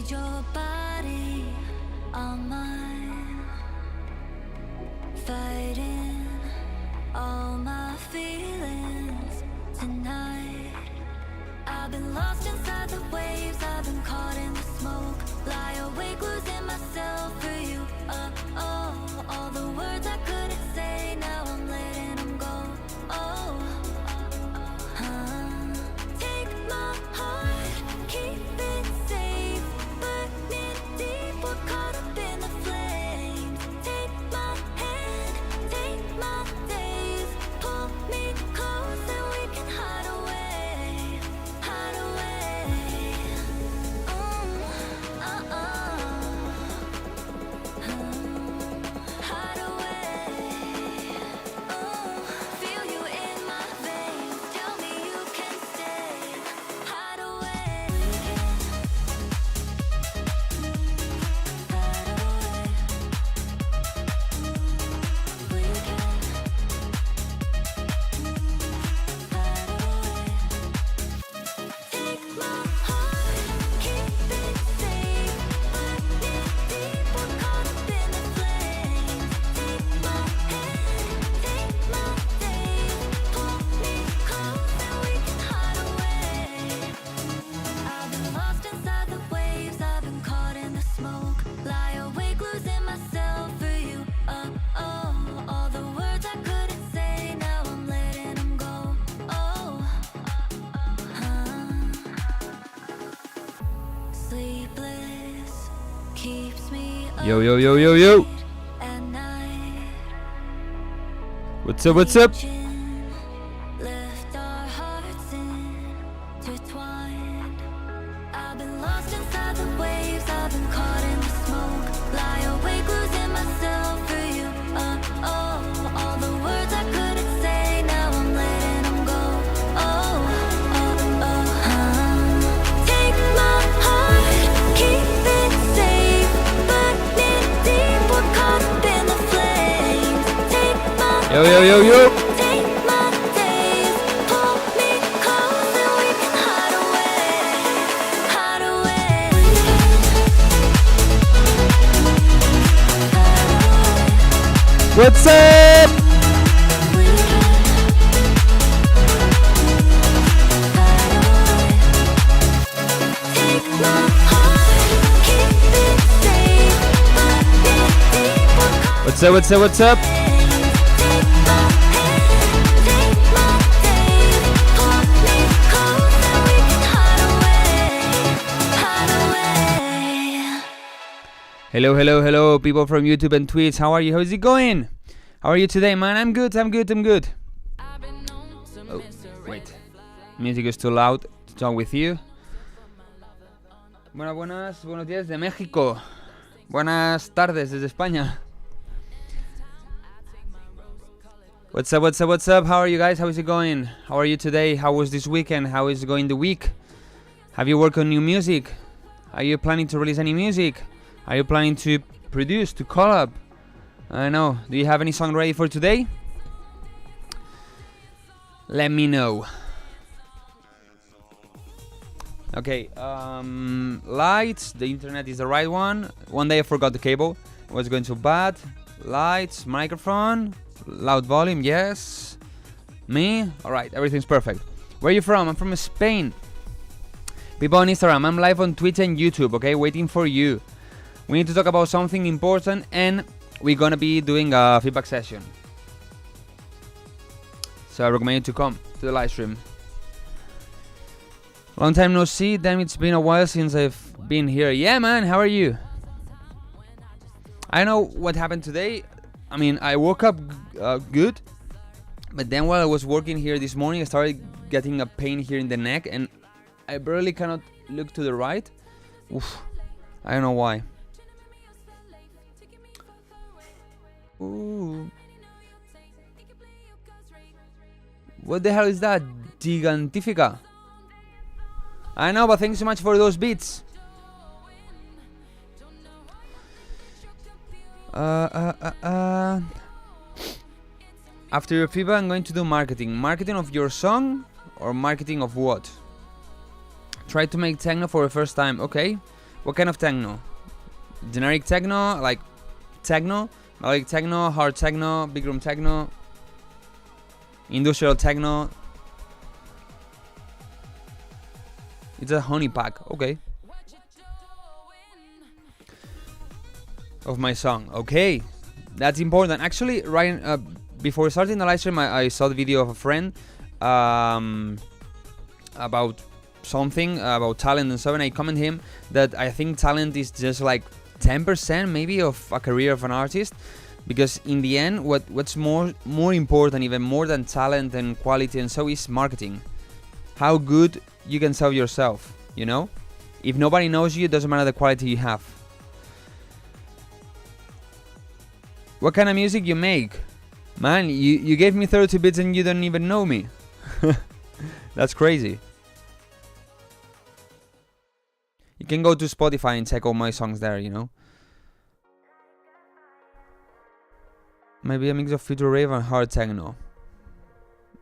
need your body on mine, fighting all my feelings tonight. I've been lost inside the waves, I've been caught in the smoke, lie awake losing myself for you. Oh, all the words I couldn't say, now I'm letting them go. Oh, take my heart, keep it safe, burning deep, we're caught up in the flames. Take my hand, take my days, pull me close and we can hide away, hide away. Hide away. Feel you in my veins, tell me you can stay. Hide away. Hide away. We can hide away. Take my heart, keep it safe, burning deep, we're caught up in the flames. Take my hand, take my days, pull me close and we can hide away. I've been lost inside the waves, I've been caught in the smoke, lie awake losing myself for you. Oh, all the words I couldn't say, now I'm letting them go. Oh, sleepless keeps me Yo, yo, yo, yo, yo. awake at night. What's up, what's up? Left our hearts intertwined. I've been lost inside the waves, I've been caught in the smoke, lie awake losing myself for you. Oh, all the words I couldn't say, now I'm letting them go. Oh, take my heart, keep it safe, burning deep, we're caught up in the flames. Take my Yo, yo, yo, yo. take my days, pull me close and we can hide away, hide away. What's up? We can hide away. Take my heart, keep it safe, burning deep, we're caught What's up, what's up, what's up? Take my hand, take my days, pull me close and we can hide away, hide away. Hello, hello, hello, people from YouTube and Twitch. How are you? How's it going? How are you today, man? I'm good, I'm good, I'm good. Oh, wait. Music is too loud to talk with you. Buenos días de México. Buenas tardes desde España. What's up, what's up, what's up? How are you guys? How is it going? How are you today? How was this weekend? How is going the week? Have you worked on new music? Are you planning to release any music? Are you planning to produce, to collab? I don't know. Do you have any song ready for today? Let me know. Okay, lights, the internet is the right one. One day I forgot the cable. It was going so bad. Lights, microphone, loud volume, yes. Me? Alright, everything's perfect. Where are you from? I'm from Spain. People on Instagram, I'm live on Twitch and YouTube, okay? Waiting for you. We need to talk about something important and we're gonna be doing a feedback session. So I recommend you to come to the live stream. Long time no see, damn, it's been a while since I've been here. Yeah, man, how are you? I don't know what happened today. I mean, I woke up good, but then while I was working here this morning, I started getting a pain here in the neck, and I barely cannot look to the right. Oof, I don't know why. Ooh. What the hell is that? Gigantifica. I know, but thanks so much for those beats. After your feedback, I'm going to do marketing. Marketing of your song or marketing of what? Try to make techno for the first time. Okay. What kind of techno? Generic techno, like techno, melodic techno, hard techno, big room techno, industrial techno. It's a honey pack, okay. Of my song, okay. That's important. Actually, right before starting the live stream, I saw the video of a friend about something about talent and so, and I commented him that I think talent is just like 10% maybe of a career of an artist, because in the end, what's more important, even more than talent and quality and so, is marketing. How good you can sell yourself, you know? If nobody knows you, it doesn't matter the quality you have. What kind of music you make? Man, you gave me 32 bits and you don't even know me. That's crazy. You can go to Spotify and check all my songs there, you know. Maybe a mix of future rave and hard techno.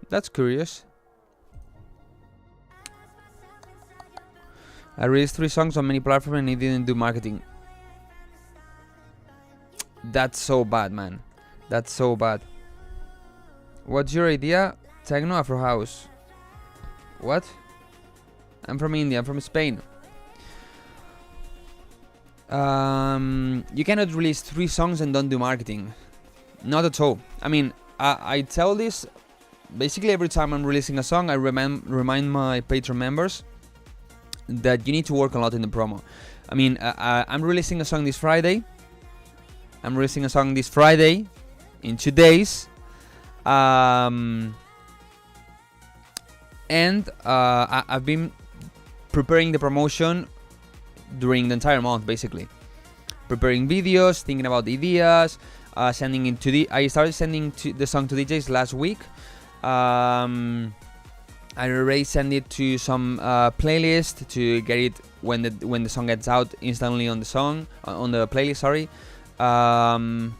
That's curious. I released 3 songs on many platforms and it didn't do marketing. That's so bad, man. That's so bad. What's your idea? Techno, Afro house. What? I'm from India. I'm from Spain. You cannot release 3 songs and don't do marketing. Not at all. I mean, I tell this basically every time I'm releasing a song. I remind my Patreon members that you need to work a lot in the promo. I mean, I'm releasing a song this Friday. In 2 days. And I've been preparing the promotion during the entire month, basically. Preparing videos, thinking about ideas, sending it to I started sending the song to DJs last week. I already sent it to some playlist to get it when the song gets out instantly on the playlist. Sorry. And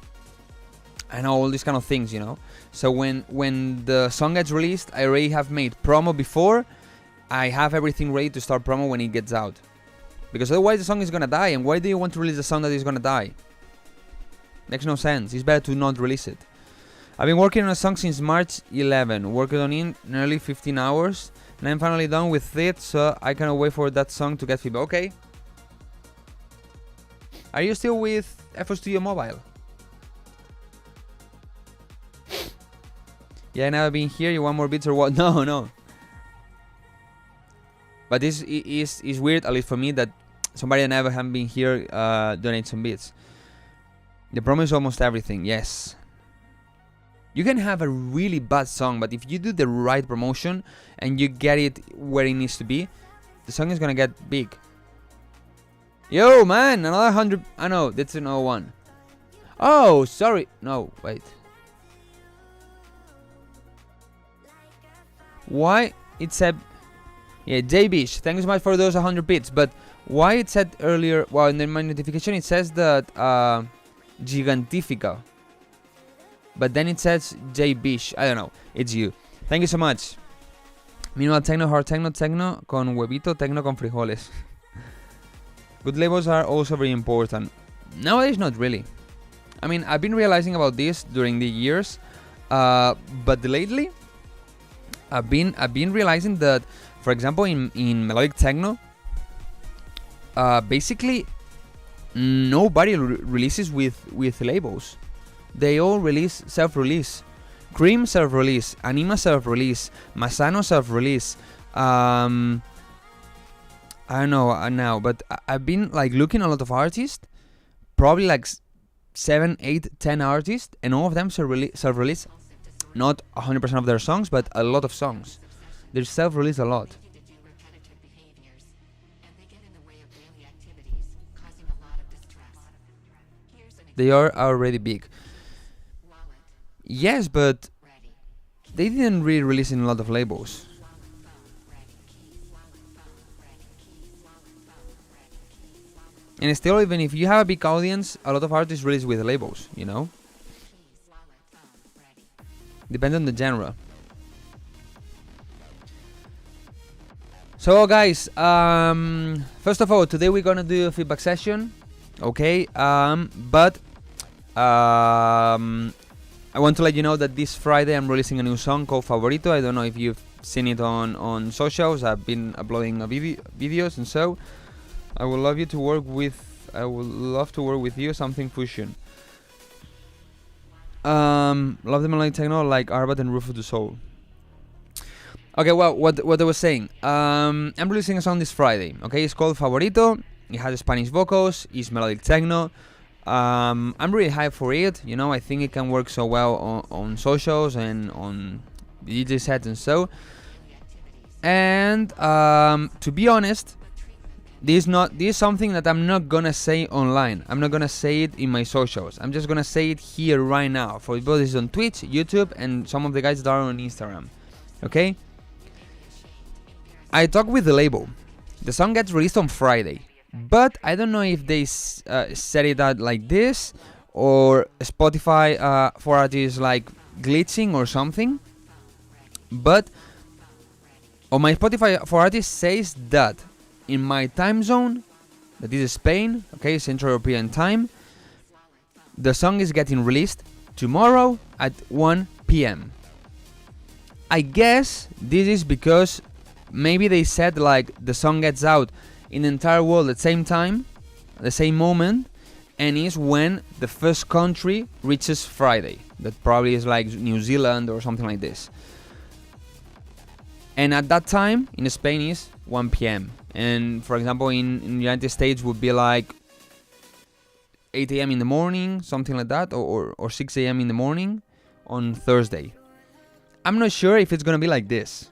all these kind of things, you know. So when the song gets released, I already have made promo before. I have everything ready to start promo when it gets out. Because otherwise the song is gonna die. And why do you want to release a song that is gonna die? Makes no sense. It's better to not release it. I've been working on a song since March 11. Working on it nearly 15 hours. And I'm finally done with it, so I cannot wait for that song to get feedback. Okay. Are you still with FL Studio Mobile? Yeah, I never been here. You want more bits or what? No. But this is weird, at least for me, that somebody that never have been here donate some bits. The promo is almost everything. Yes. You can have a really bad song, but if you do the right promotion and you get it where it needs to be, the song is gonna get big. Yo, man, another 100. I know, that's an 01. Oh, sorry. No, wait. Why it said, yeah, JBish, thanks so much for those 100 bits. But why it said earlier, well, in my notification it says that Gigantifica, but then it says JBish. I don't know, it's you. Thank you so much. Minimal techno, hard techno con huevito, techno con frijoles. Good labels are also very important. Nowadays, not really. I mean, I've been realizing about this during the years, but lately I've been realizing that, for example, in melodic techno, basically nobody releases with labels. They all release self-release. Cream self-release, Anima self-release, Masano self-release. I don't know now, but I've been like looking at a lot of artists, probably like 7, 8, 10 artists, and all of them self-release. Not 100% of their songs, but a lot of songs. They self-release a lot. They are already big. Yes, but they didn't really release in a lot of labels. And still, even if you have a big audience, a lot of artists release with labels, you know? Depends on the genre. So guys, first of all, today we're gonna do a feedback session, okay? But I want to let you know that this Friday I'm releasing a new song called Favorito. I don't know if you've seen it on socials. I've been uploading videos, and so I would love to work with you. Something fusion. Love the melodic techno like Arbat and Rufus du Soul. Okay, well, what I was saying, I'm releasing a song this Friday, okay? It's called Favorito, it has Spanish vocals, it's melodic techno. I'm really hyped for it, you know, I think it can work so well on socials and on DJ sets and so. And to be honest, this is something that I'm not gonna say online. I'm not gonna say it in my socials. I'm just gonna say it here right now for both this on Twitch, YouTube, and some of the guys that are on Instagram, okay? I talked with the label. The song gets released on Friday, but I don't know if they set it out like this or Spotify for artists like glitching or something. But on my Spotify for artists says that in my time zone, that is Spain, okay, Central European time, the song is getting released tomorrow at 1 p.m. I guess this is because maybe they said like the song gets out in the entire world at the same time, the same moment, and is when the first country reaches Friday. That probably is like New Zealand or something like this. And at that time in Spain is 1 p.m. And for example in the United States would be like 8 a.m. in the morning, something like that, or 6 a.m. in the morning on Thursday. I'm not sure if it's gonna be like this.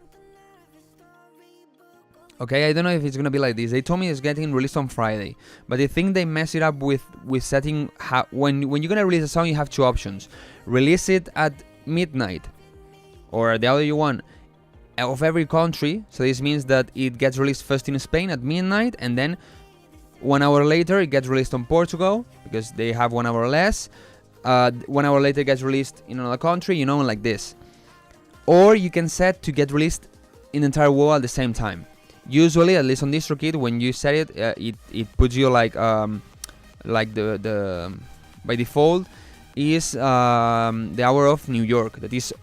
Okay, I don't know if it's gonna be like this. They told me it's getting released on Friday, but I think they mess it up with setting when you're gonna release a song, you have two options: release it at midnight, or the other one of every country. So this means that it gets released first in Spain at midnight, and then 1 hour later it gets released on Portugal because they have 1 hour less. 1 hour later it gets released in another country, you know, like this. Or you can set to get released in the entire world at the same time. Usually, at least on DistroKid, when you set it, it puts you like the by default is the hour of New York. That is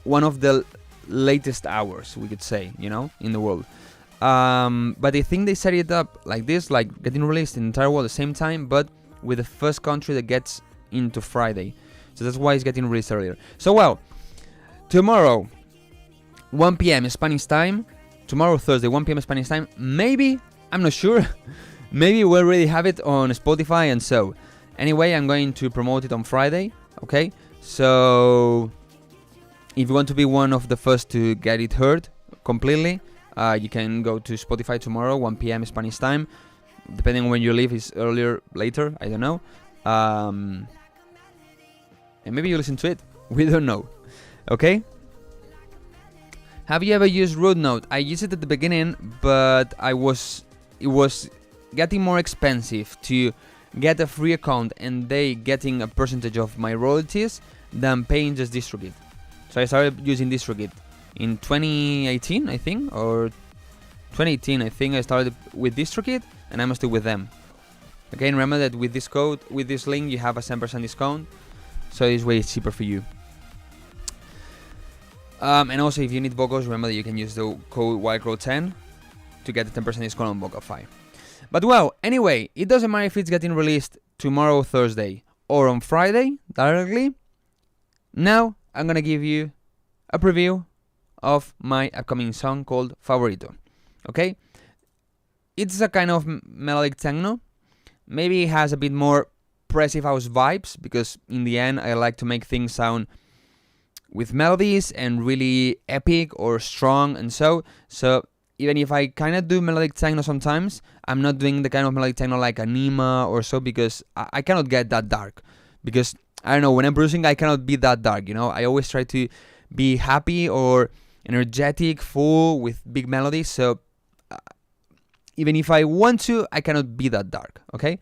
one of the latest hours, we could say, you know, in the world. But I think they set it up like this, like getting released in the entire world at the same time, but with the first country that gets into Friday. So that's why it's getting released earlier. So well, tomorrow 1 p.m. Spanish time. Tomorrow, Thursday, 1 p.m. Spanish time. Maybe, I'm not sure. Maybe we'll already have it on Spotify and so. Anyway, I'm going to promote it on Friday. Okay? So, if you want to be one of the first to get it heard completely, you can go to Spotify tomorrow, 1 p.m. Spanish time. Depending on when you leave, it's earlier, later, I don't know. And maybe you listen to it. We don't know. Okay? Have you ever used Root Note? I used it at the beginning, but it was getting more expensive to get a free account and they getting a percentage of my royalties than paying just DistroKid. So I started using DistroKid in 2018, I think, or 2018, I think I started with DistroKid, and I'm still with them. Again, remember that with this code, with this link, you have a 10% discount, so this way it's cheaper for you. And also, if you need vocals, remember that you can use the code Wildcrow 10 to get the 10% discount on Vocalify. But well, anyway, it doesn't matter if it's getting released tomorrow, Thursday, or on Friday directly. Now, I'm gonna give you a preview of my upcoming song called Favorito. Okay? It's a kind of melodic techno. Maybe it has a bit more progressive house vibes, because in the end, I like to make things sound with melodies and really epic or strong and so even if I kind of do melodic techno sometimes, I'm not doing the kind of melodic techno like Anima or so, because I cannot get that dark, because I don't know, when I'm producing I cannot be that dark, you know. I always try to be happy or energetic, full with big melodies, so even if I want to, I cannot be that dark. Okay,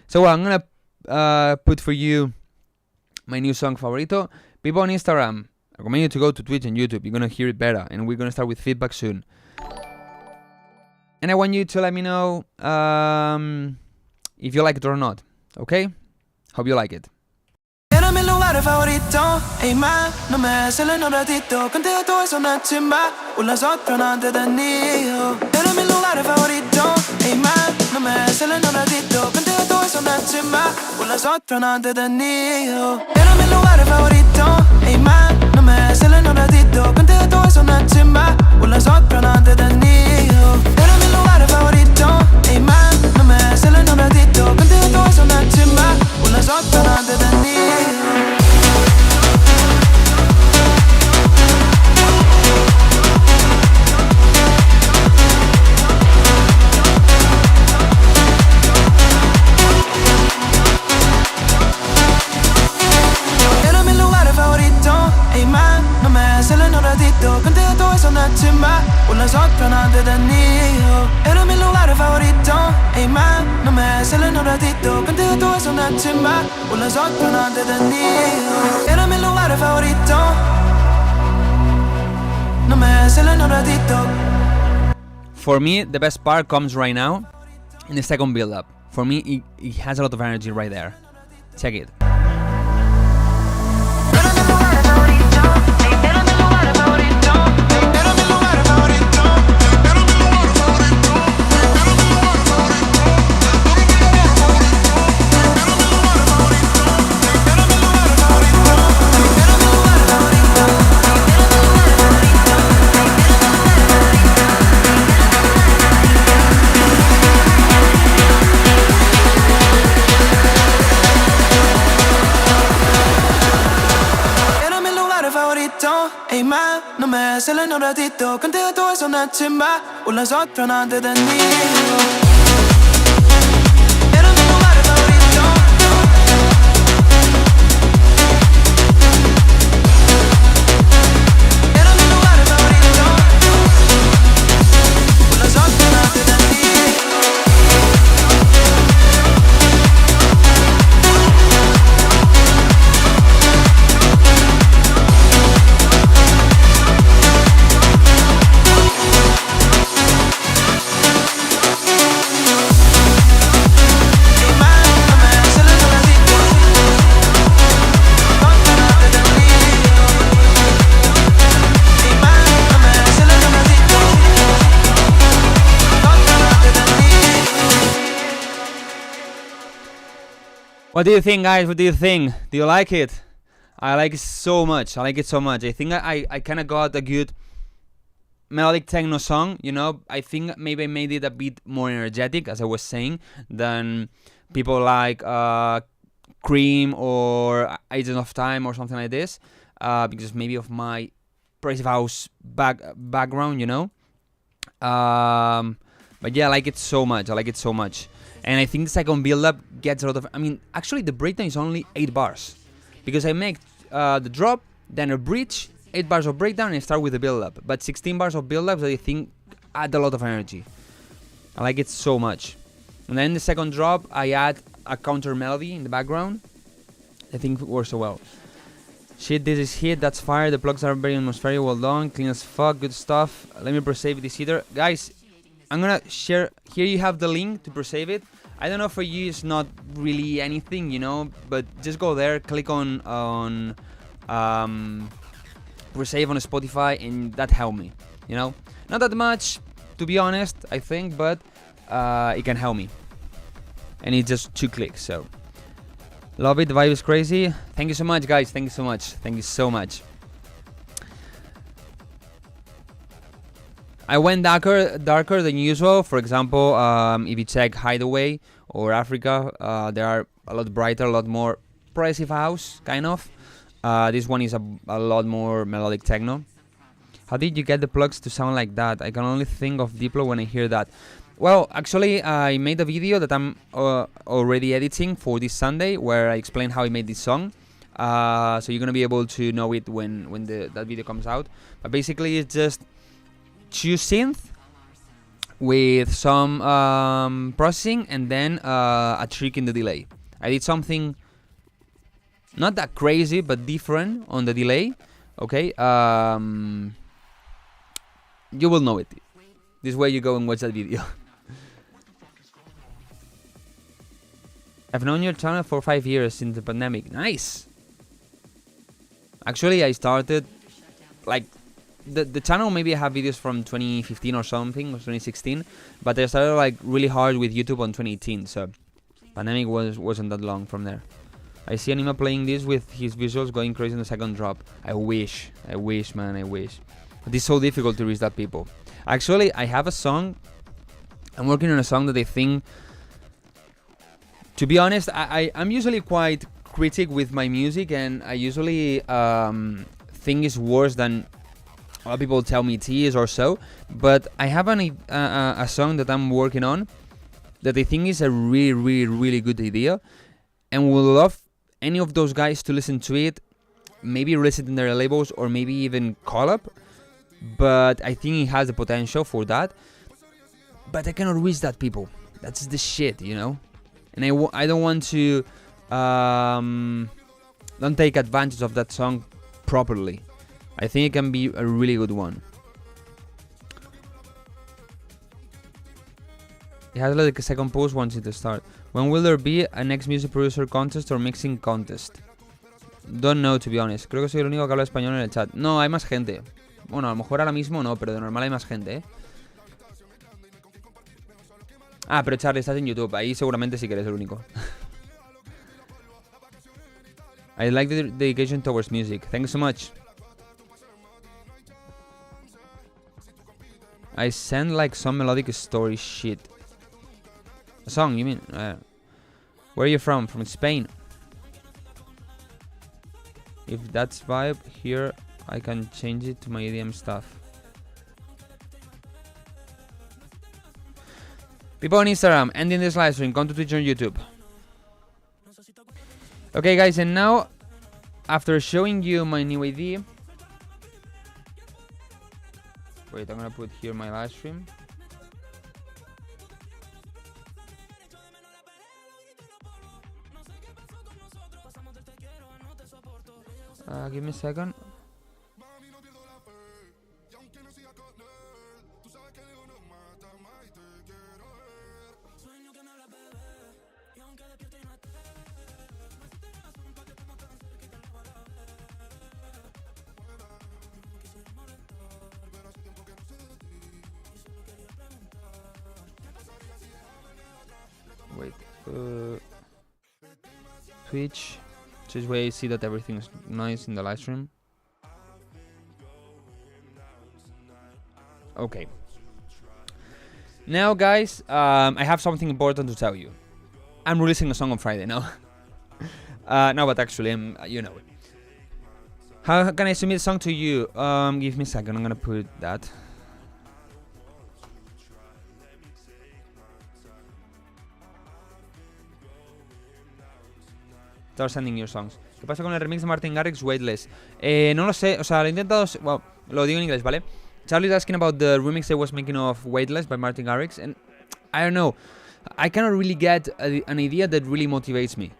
so I'm gonna put for you my new song Favorito. People on Instagram, I recommend you to go to Twitch and YouTube. You're gonna hear it better, and we're gonna start with feedback soon. And I want you to let me know if you like it or not. Okay? Hope you like it. Era mi lugar favorito, ey ma, no me salen un ratito. Contigo todo es una chimba, una otra no te tenía. Era mi lugar favorito, ey ma, no me salen un ratito. Contigo todo es una chimba, una otra no te tenía. Era mi lugar favorito, ey ma, no me salen un ratito. Contigo todo es una chimba, una otra no te tenía. Era mi lugar favorito, ey ma, no me salen un ratito. Contigo todo es una chimba, una otra no te tenía. Era mi lugar favorito, ey ma, no me salen un ratito. Contigo todo es una chimba, una otra no te tenía. Era mi lugar favorito, ey ma, no me salen un ratito. Contigo todo es una chimba, una otra no te tenía. Era mi lugar favorito, no me salen un ratito. For me, the best part comes right now in the second build-up. For me, it has a lot of energy right there. Check it. Era mi lugar favorito, era mi lugar favorito, era mi lugar favorito, era mi lugar favorito, era mi lugar favorito, era mi lugar favorito, era mi lugar favorito, era mi lugar favorito, era mi lugar Era mi lugar favorito, ey ma, no me salen un ratito. Contigo todo es una chimba, una otra no te tenía. Era mi lugar favorito. Era mi lugar favorito, una otra no te tenía. What do you think, guys? What do you think? Do you like it? I like it so much. I like it so much. I think I kind of got a good melodic techno song, you know. I think maybe I made it a bit more energetic, as I was saying, than people like Cream or Agents of Time or something like this, because maybe of my progressive house background, you know. But yeah, I like it so much. I like it so much. And I think the second build-up gets a lot of... I mean, actually the breakdown is only 8 bars. Because I make the drop, then a bridge, 8 bars of breakdown, and I start with the build-up. But 16 bars of build-up that I think add a lot of energy. I like it so much. And then the second drop, I add a counter melody in the background. I think it works so well. Shit, this is hit, that's fire. The plugs are very atmospheric, well done. Clean as fuck, good stuff. Let me pre-save this either. Guys, I'm gonna share... Here you have the link to pre-save it. I don't know, for you it's not really anything, you know, but just go there, click on pre-save on Spotify, and that helped me, you know. Not that much, to be honest, I think, but it can help me. And it's just 2 clicks, so love it. The vibe is crazy. Thank you so much, guys. Thank you so much. Thank you so much. I went darker than usual. For example, if you check Hideaway or Africa, they are a lot brighter, a lot more progressive house, kind of. This one is a lot more melodic techno. How did you get the plugs to sound like that? I can only think of Diplo when I hear that. Well, actually, I made a video that I'm already editing for this Sunday, where I explain how I made this song. So you're gonna be able to know it when that video comes out. But basically, it's just 2 synth with some processing and then a trick in the delay. I did something not that crazy but different on the delay. Okay, you will know it. This way you go and watch that video. I've known your channel for 5 years since the pandemic. Nice. Actually, I started like the channel. Maybe I have videos from 2015 or something, or 2016, but I started like really hard with YouTube on 2018. So pandemic wasn't that long from there. I see Anima playing this with his visuals going crazy in the second drop. I wish, man, I wish. But it's so difficult to reach that people. Actually, I have a song. I'm working on a song that I think. To be honest, I'm usually quite critic with my music, and I usually think it's worse than a lot of people tell me it is or so. But I have a song that I'm working on that I think is a really good idea, and would love any of those guys to listen to it, maybe release it in their labels or maybe even collab. But I think it has the potential for that. But I cannot reach that people. That's the shit, you know. And I don't want to don't take advantage of that song properly. I think it can be a really good one. It has like a second post once it starts. When will there be a next music producer contest or mixing contest? Don't know, to be honest. Creo que soy el único que habla español en el chat. No, hay más gente. Bueno, a lo mejor ahora mismo no, pero de normal hay más gente, ¿eh? Ah, pero Charlie, estás en YouTube. Ahí seguramente sí que eres el único. I like the dedication towards music. Thank you so much. I send like some melodic story shit. A song, you mean? Where are you from? From Spain. If that's vibe here, I can change it to my EDM stuff. People on Instagram, ending this live stream, come to Twitch and YouTube. Okay guys, and now, after showing you my new ID... Wait, I'm gonna put here my live stream. Give me a second. Wait, Twitch. This way I see that everything is nice in the live stream. Okay. Now, guys, I have something important to tell you. I'm releasing a song on Friday now. No, but actually, you know it. How can I submit a song to you? Give me a second. I'm gonna put that. Start sending your songs. ¿Qué pasa con el remix de Martin Garrix, Weightless? No lo sé, o sea, lo he intentado... Well, lo digo en inglés, ¿vale? Charlie's asking about the remix I was making of Weightless by Martin Garrix, and I don't know. I cannot really get an idea that really motivates me.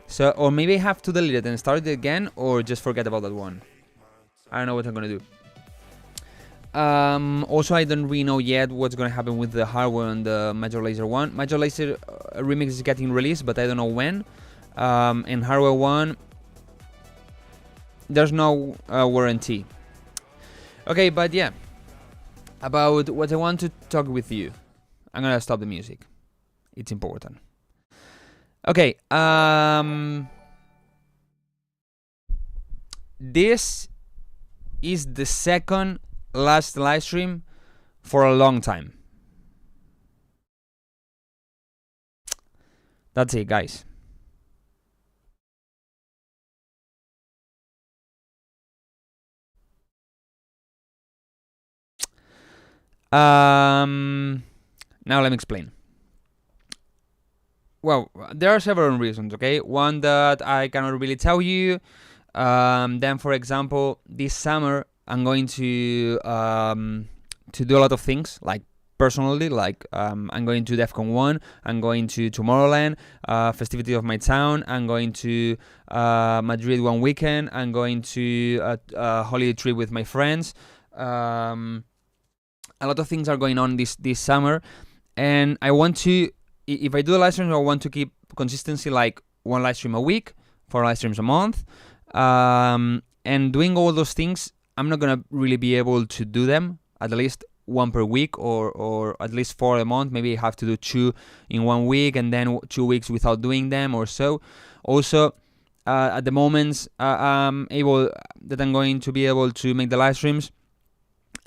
So, or maybe I have to delete it and start it again, or just forget about that one. I don't know what I'm gonna do. Also, I don't really know yet what's gonna happen with the hardware and the Major Lazer one. Major Lazer remix is getting released, but I don't know when. In hardware one, there's no warranty. Okay, but yeah, about what I want to talk with you. I'm gonna stop the music. It's important. Okay, this is the second last live stream for a long time. That's it, guys. Now let me explain. Well, there are several reasons, okay? One that I cannot really tell you. Then, for example, this summer I'm going to do a lot of things, like personally, like I'm going to DEFCON 1, I'm going to Tomorrowland, festivity of my town, I'm going to Madrid one weekend, I'm going to a holiday trip with my friends. a lot of things are going on this summer, and I want to, if I do the live streams, I want to keep consistency, like one live stream a week, 4 live streams a month, and doing all those things. I'm not gonna really be able to do them, at least one per week, or at least 4 a month. Maybe I have to do 2 in 1 week, and then 2 weeks without doing them or so. Also, at the moments I'm going to be able to make the live streams,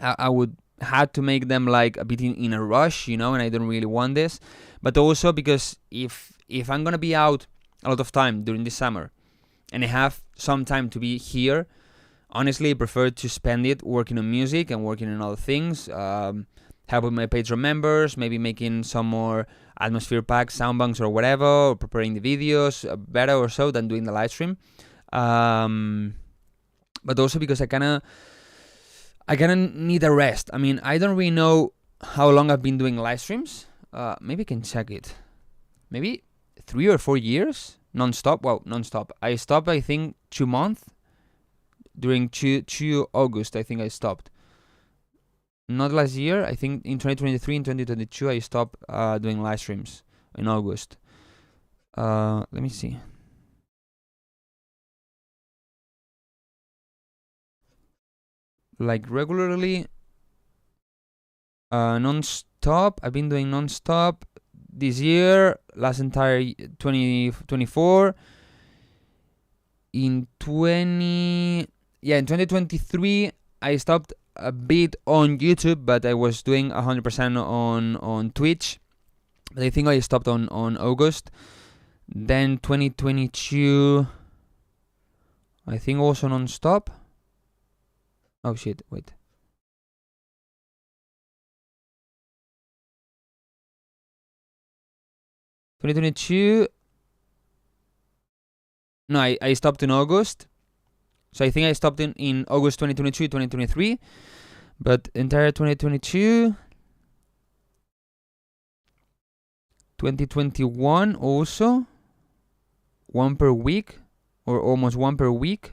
I would had to make them like a bit in a rush, and I don't really want this. But also because if I'm gonna be out a lot of time during the summer, and I have some time to be here, honestly, I prefer to spend it working on music and working on other things, helping my Patreon members, maybe making some more atmosphere packs, sound banks, or whatever, or preparing the videos better or so than doing the live stream. But also because I kinda need a rest. I mean, I don't really know how long I've been doing live streams. Maybe I can check it. Maybe 3 or 4 years non-stop. Well, non-stop. I stopped, I think, 2 months. During 2 August, I think I stopped. Not last year. I think in 2023 and 2022, I stopped doing live streams in August. Let me see. Like regularly, non-stop. I've been doing non-stop this year, last entire 2024. In 2023, I stopped a bit on YouTube, but I was doing 100% on Twitch. But I think I stopped on August. Then 2022, I think also non-stop. Oh shit, wait. No, I stopped in August. So I think I stopped in August 2022, 2023. But entire 2022, 2021 also. 1 per week, or almost 1 per week.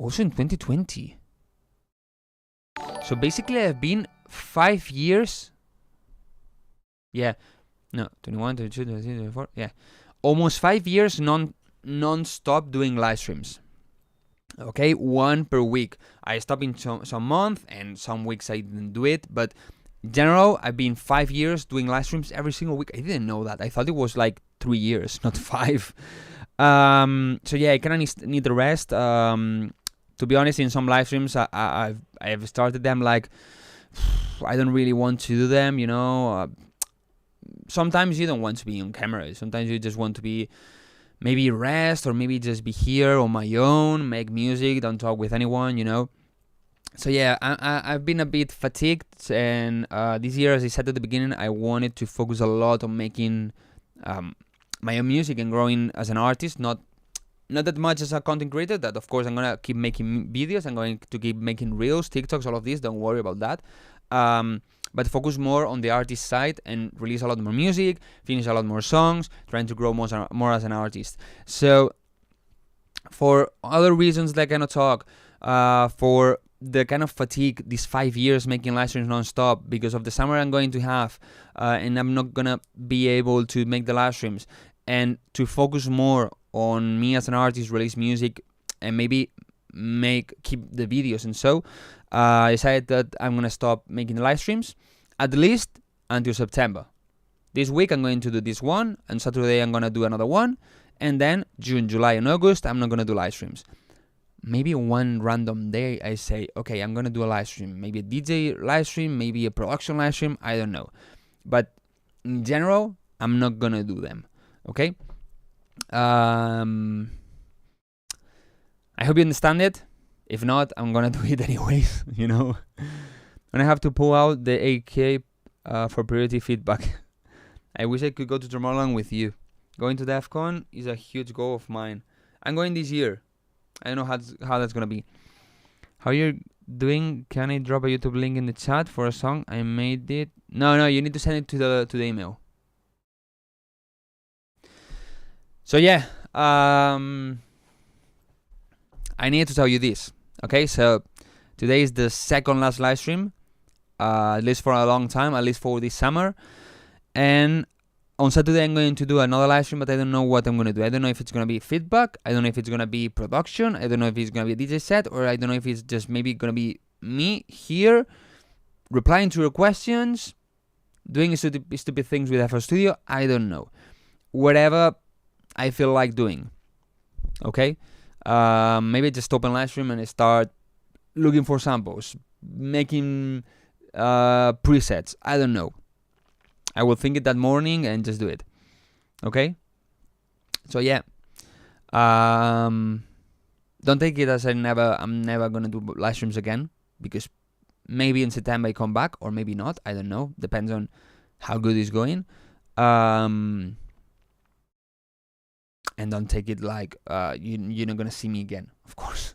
Also in 2020. So basically I've been 5 years. Yeah. No, 21, 22, 23, 24. Yeah. Almost 5 years non-stop doing live streams. Okay, 1 per week. I stopped in some month, and some weeks I didn't do it, but in general, I've been 5 years doing live streams every single week. I didn't know that. I thought it was like 3 years, not 5. So yeah, I kind of need the rest. To be honest, in some live streams, I've started them like, I don't really want to do them, sometimes you don't want to be on camera. Sometimes you just want to be maybe rest, or maybe just be here on my own, make music, don't talk with anyone, So yeah, I've been a bit fatigued, and this year, as I said at the beginning, I wanted to focus a lot on making my own music and growing as an artist, not that much as a content creator. That, of course, I'm gonna keep making videos. I'm going to keep making reels, TikToks, all of this. Don't worry about that. But focus more on the artist side and release a lot more music, finish a lot more songs, trying to grow more as an artist. So, for other reasons that I cannot talk, for the kind of fatigue, these 5 years making live streams non-stop because of the summer I'm going to have, and I'm not gonna be able to make the live streams, and to focus more on me as an artist, release music, and maybe keep the videos. And so I decided that I'm gonna stop making the live streams at least until September. This week I'm going to do this one, and Saturday I'm gonna do another one, and then June, July, and August I'm not gonna do live streams. Maybe one random day I say, okay, I'm gonna do a live stream, maybe a DJ live stream, maybe a production live stream, I don't know. But in general, I'm not gonna do them. Okay? I hope you understand it. If not, I'm gonna do it anyways, And I have to pull out the AK for priority feedback. I wish I could go to Tomorrowland with you. Going to DEF CON is a huge goal of mine. I'm going this year. I don't know how that's gonna be. How you're doing? Can I drop a YouTube link in the chat for a song? I made it. No, you need to send it to the email. So yeah, I need to tell you this. Okay, so today is the second last live stream, at least for a long time, at least for this summer. And on Saturday I'm going to do another live stream, but I don't know what I'm going to do. I don't know if it's going to be feedback, I don't know if it's going to be production, I don't know if it's going to be a DJ set, or I don't know if it's just maybe going to be me here replying to your questions, doing stupid things with FL Studio. I don't know. Whatever I feel like doing. Okay? Maybe just open live stream and start looking for samples, making presets. I don't know. I will think it that morning and just do it. Okay? So yeah. Don't take it as I'm never gonna do live streams again, because maybe in September I come back, or maybe not. I don't know. Depends on how good it's going. And don't take it like you're not gonna see me again, of course.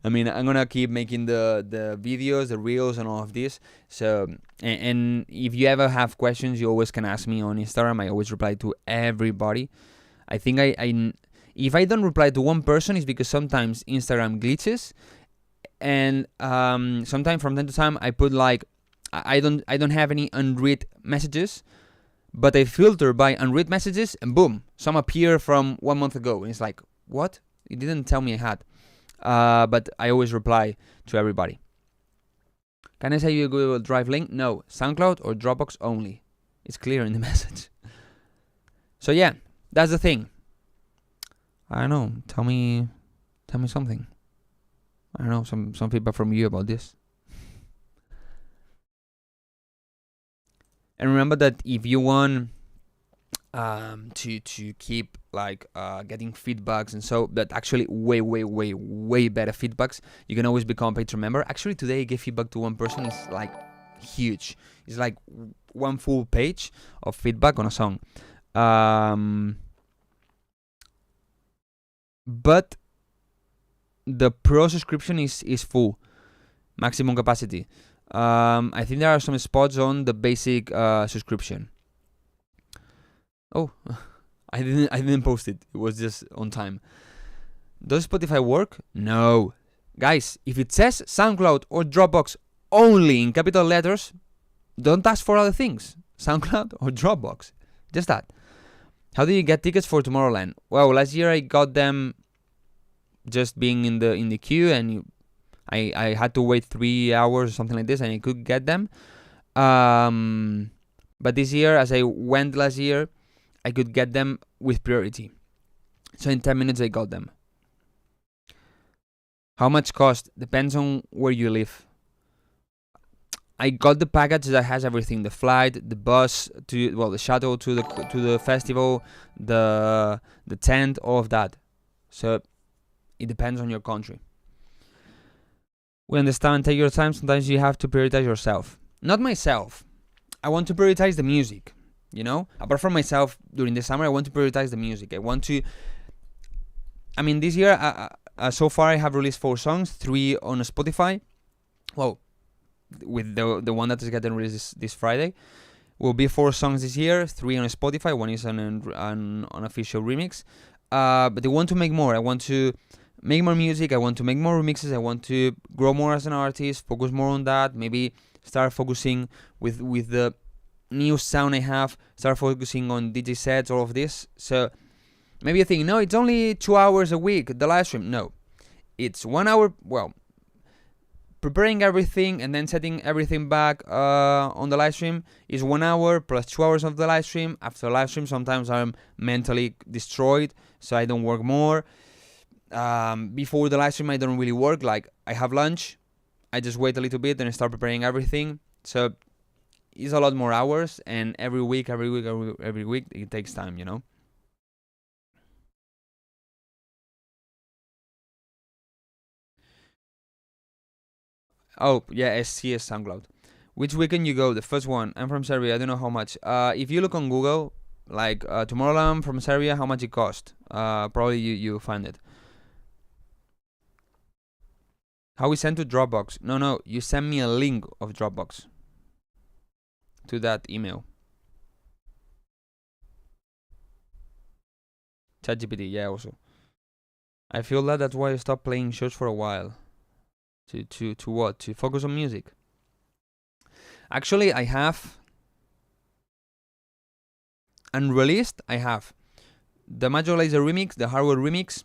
I mean, I'm gonna keep making the videos, the reels, and all of this. So, and if you ever have questions, you always can ask me on Instagram. I always reply to everybody. I think I if I don't reply to one person, it's because sometimes Instagram glitches, and sometimes from time to time I put like I don't have any unread messages, but I filter by unread messages, and boom, some appear from 1 month ago, and it's like, what? It didn't tell me I had. But I always reply to everybody. Can I say you a Google Drive link? No, SoundCloud or Dropbox only. It's clear in the message. So yeah, that's the thing. I don't know. Tell me something. I don't know, some feedback from you about this. And remember that if you want to keep like getting feedbacks, and so that actually way better feedbacks, you can always become a Patreon member. Actually today I gave feedback to one person. It's like huge. It's like one full page of feedback on a song. But the pro subscription is full, maximum capacity. I think there are some spots on the basic subscription. Oh, I didn't post it. It was just on time. Does Spotify work? No. Guys, if it says SoundCloud or Dropbox only in capital letters, don't ask for other things. SoundCloud or Dropbox. Just that. How do you get tickets for Tomorrowland? Well, last year I got them just being in the queue, and I had to wait 3 hours or something like this, and I could get them. But this year, as I went last year, I could get them with priority. So in 10 minutes I got them. How much cost? Depends on where you live. I got the package that has everything: the flight, the bus, the shuttle to the festival, the tent, all of that. So it depends on your country. We understand, take your time. Sometimes you have to prioritize yourself. Not myself. I want to prioritize the music. You know, apart from myself, during the summer, I want to prioritize the music. I want to. I mean, this year, so far, I have released 4 songs, 3 on Spotify. Well, with the one that is getting released this Friday, will be 4 songs this year, 3 on Spotify. 1 is an official remix. But I want to make more. I want to make more music. I want to make more remixes. I want to grow more as an artist. Focus more on that. Maybe start focusing with the new sound I have, start focusing on DJ sets, all of this. So maybe you think, no, it's only 2 hours a week, the live stream. No, it's 1 hour. Well, preparing everything and then setting everything back on the live stream is 1 hour plus 2 hours of the live stream. After the live stream, sometimes I'm mentally destroyed, so I don't work more. Before the live stream, I don't really work. Like, I have lunch, I just wait a little bit and I start preparing everything. So it's a lot more hours, and every week it takes time, you know. Oh yeah, SCS SoundCloud. Which weekend you go? The first one. I'm from Serbia. I don't know how much. If you look on Google, like Tomorrowland from Serbia, how much it cost? Probably you find it. How we send to Dropbox? No, you send me a link of Dropbox to that email. ChatGPT, yeah, also. I feel that's why I stopped playing shows for a while. To what? To focus on music. Actually, I have unreleased. I have the Major Lazer remix, the hardware remix,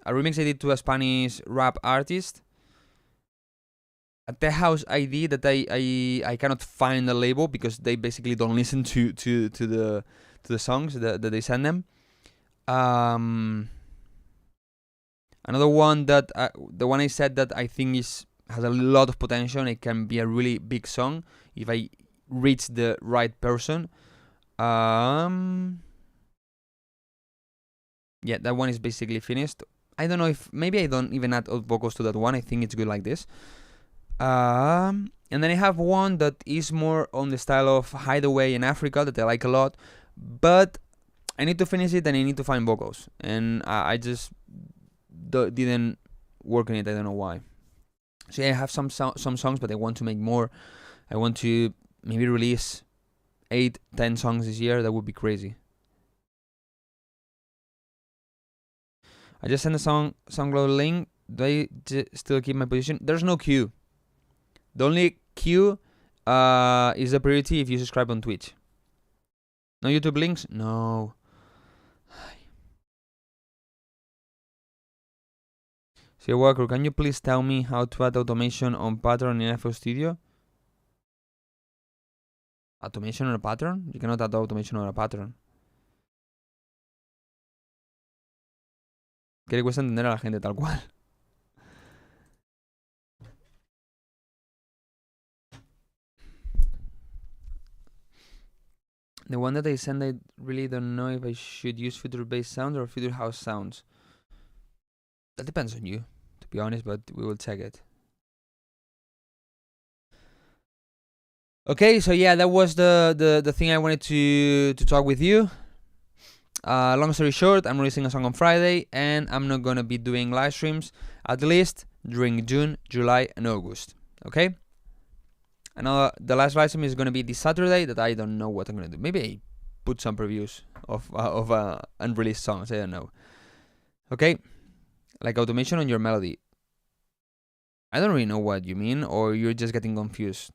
a remix I did to a Spanish rap artist. A tech house ID that I cannot find the label because they basically don't listen to the songs that they send them. Another one that the one I said that I think has a lot of potential. It can be a really big song if I reach the right person. Yeah, that one is basically finished. I don't know if maybe I don't even add vocals to that one. I think it's good like this. And then I have one that is more on the style of Hideaway in Africa that I like a lot, but I need to finish it and I need to find vocals, and I just didn't work on it. I don't know why. So yeah, I have some songs, but I want to make more. I want to maybe release 8-10 songs this year. That would be crazy. I just sent a SoundCloud link. Do I still keep my position? There's no queue. The only queue is a priority if you subscribe on Twitch. No YouTube links? No. So Wildcrow, can you please tell me how to add automation on pattern in FL Studio? ¿Automation on a pattern? You cannot add automation on a pattern. Que le cuesta entender a la gente tal cual. The one that I sent, I really don't know if I should use future-based sounds or future house sounds. That depends on you, to be honest, but we will check it. Okay, so yeah, that was the thing I wanted to talk with you. Long story short, I'm releasing a song on Friday, and I'm not gonna be doing live streams at least during June, July, and August. Okay. And the last live stream is gonna be this Saturday. That I don't know what I'm gonna do. Maybe I put some previews of unreleased songs. I don't know. Okay, like automation on your melody. I don't really know what you mean, or you're just getting confused.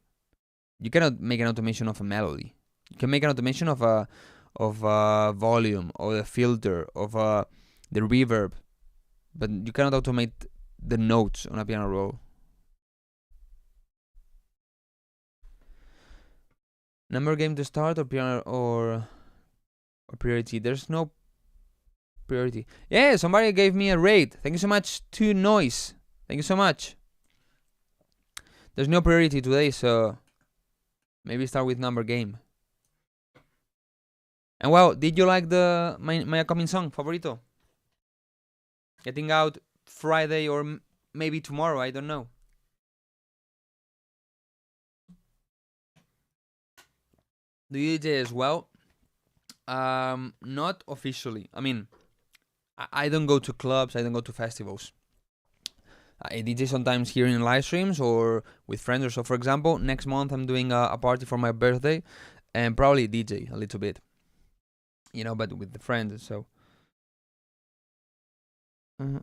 You cannot make an automation of a melody. You can make an automation of a volume, or the filter, of the reverb, but you cannot automate the notes on a piano roll. Number game to start or piano or priority? There's no priority. Yeah, somebody gave me a raid. Thank you so much to Noise. Thank you so much. There's no priority today, so maybe start with number game. And well, did you like my upcoming song, Favorito? Getting out Friday or maybe tomorrow, I don't know. Do you DJ as well? Not officially. I mean, I don't go to clubs, I don't go to festivals. I DJ sometimes here in live streams or with friends or so. For example, next month I'm doing a party for my birthday and probably DJ a little bit. You know, but with the friends, so. To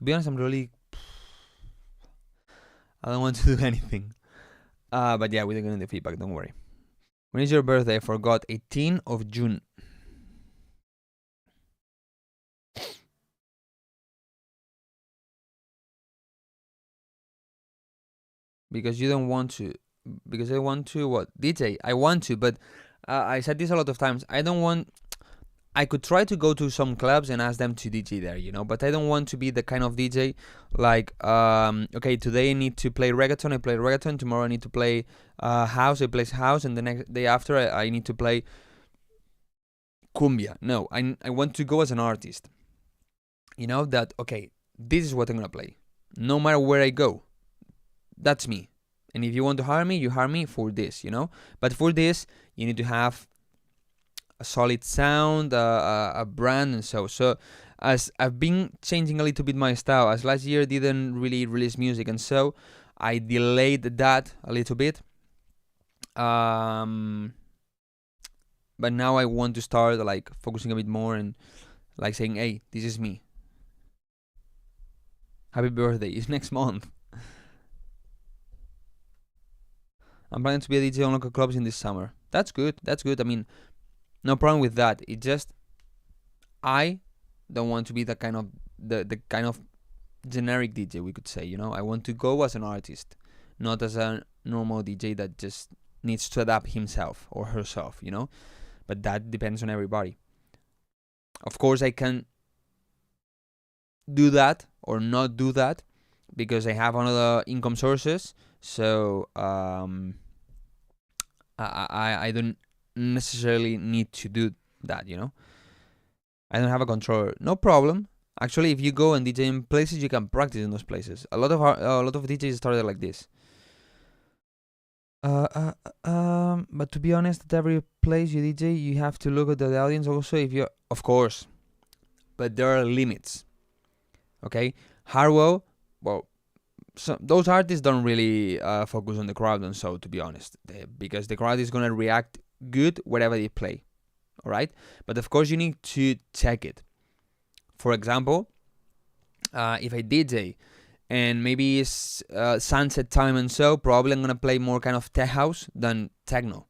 be honest, I don't want to do anything. But yeah, we're gonna do feedback, don't worry. When is your birthday? I forgot. 18th of June. Because you don't want to. Because I want to what? DJ. I want to, but I said this a lot of times. I don't want. I could try to go to some clubs and ask them to DJ there, you know, but I don't want to be the kind of DJ like, okay, today I need to play reggaeton, I play reggaeton, tomorrow I need to play house, I play house, and the next day after I need to play cumbia. No, I want to go as an artist, you know, that, okay, this is what I'm gonna play, no matter where I go, that's me. And if you want to hire me, you hire me for this, you know, but for this, you need to have a solid sound, a brand, and so as I've been changing a little bit my style, as last year didn't really release music, and so I delayed that a little bit. But now I want to start like focusing a bit more and like saying, hey, this is me. Happy birthday, it's next month. I'm planning to be a DJ on local clubs in this summer. That's good, that's good. I mean, no problem with that. It just, I don't want to be the kind of generic DJ, we could say, you know. I want to go as an artist, not as a normal DJ that just needs to adapt himself or herself, you know. But that depends on everybody. Of course, I can do that or not do that because I have another income sources. So I don't necessarily need to do that, you know. I don't have a controller. No problem. Actually, if you go and DJ in places, you can practice in those places. A lot of DJs started like this. But to be honest, at every place you DJ, you have to look at the audience also. If you, of course, but there are limits. Okay, Harlow. Well, so those artists don't really focus on the crowd, and so to be honest, because the crowd is gonna react good wherever they play. All right, but of course you need to check it. For example, if I DJ and maybe it's sunset time and so, probably I'm gonna play more kind of tech house than techno.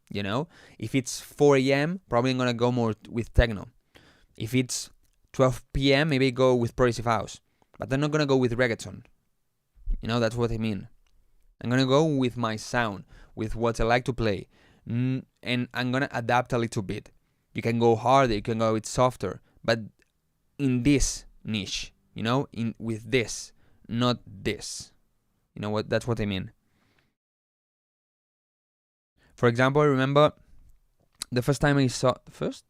You know, if it's 4 a.m., probably I'm gonna go more with techno. If it's 12 p.m., maybe go with progressive house, but I'm not gonna go with reggaeton. You know, that's what I mean. I'm gonna go with my sound, with what I like to play, and I'm gonna adapt a little bit. You can go harder, you can go with softer, but in this niche, you know, with this, not this. You know what? That's what I mean. For example, I remember the first time I saw first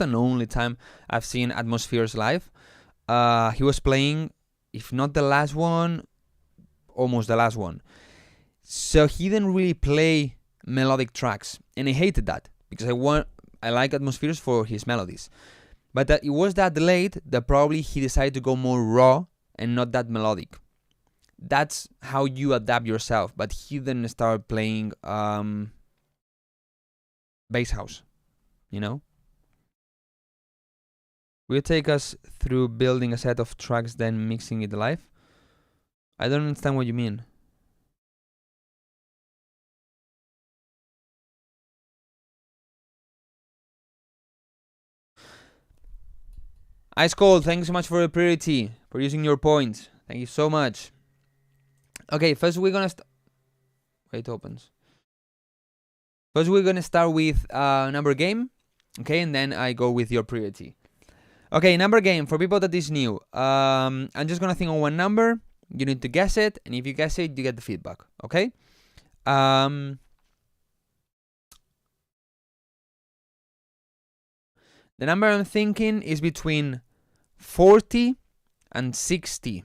and only time I've seen Atmospheres live. He was playing, if not the last one, almost the last one. So he didn't really play melodic tracks, and I hated that because I like Atmospheres for his melodies. But it was that late that probably he decided to go more raw and not that melodic. That's how you adapt yourself. But he didn't start playing bass house, you know? Will you take us through building a set of tracks, then mixing it live? I don't understand what you mean. Ice Cold, thank you so much for your priority, for using your points. Thank you so much. Okay, first we're gonna wait, it opens. First we're gonna start with number game. Okay, and then I go with your priority. Okay, number game, for people that is new. I'm just gonna think on one number. You need to guess it, and if you guess it, you get the feedback. Okay? The number I'm thinking is between 40 and 60.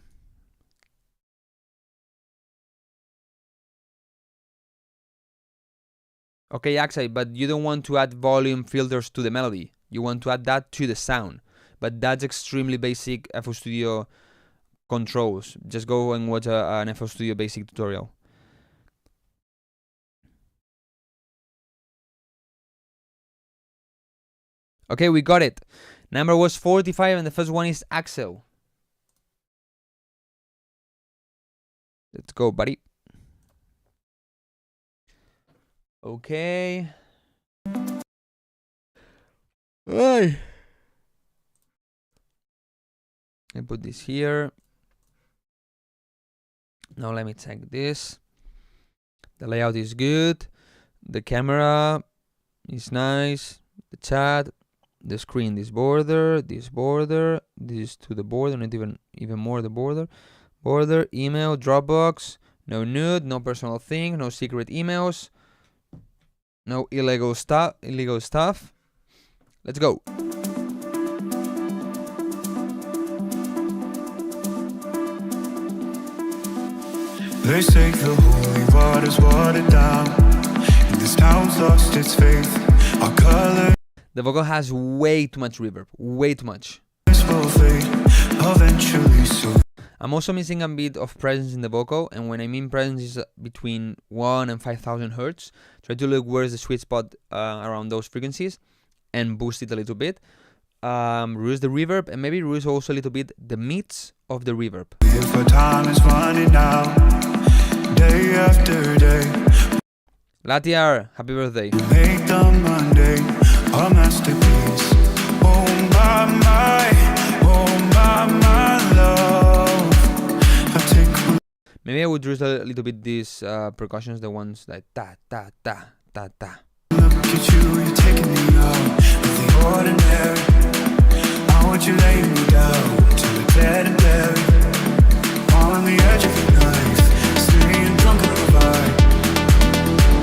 Okay, Axel, but you don't want to add volume filters to the melody. You want to add that to the sound. But that's extremely basic FL Studio controls. Just go and watch an FL Studio basic tutorial. Okay, we got it. Number was 45 and the first one is Axel. Let's go, buddy. Okay. Hey. I put this here. Now let me check this. The layout is good. The camera is nice. The chat, the screen, this border, this to the border, not even more the border. Border, email, Dropbox, no nude, no personal thing, no secret emails, no illegal stuff. Let's go. They say the holy water's watered down, and this town's lost its faith. Our color The vocal has way too much reverb, way too much. is will fade eventually. So I'm also missing a bit of presence in the vocal, and when I mean presence is between 1 and 5,000 hertz. Try to look where's the sweet spot around those frequencies and boost it a little bit. Reduce the reverb, and maybe reduce also a little bit the mids of the reverb. if our time is running out, day after day, Latiar, happy birthday. make the Monday a masterpiece. Oh my, love. I take one Maybe I would reduce a little bit these percussions, the ones like ta ta ta ta ta. look at you, you're taking me out of the ordinary. How would you lay me down till we're dead and buried? On the edge of your knife, staying drunk on the vibe.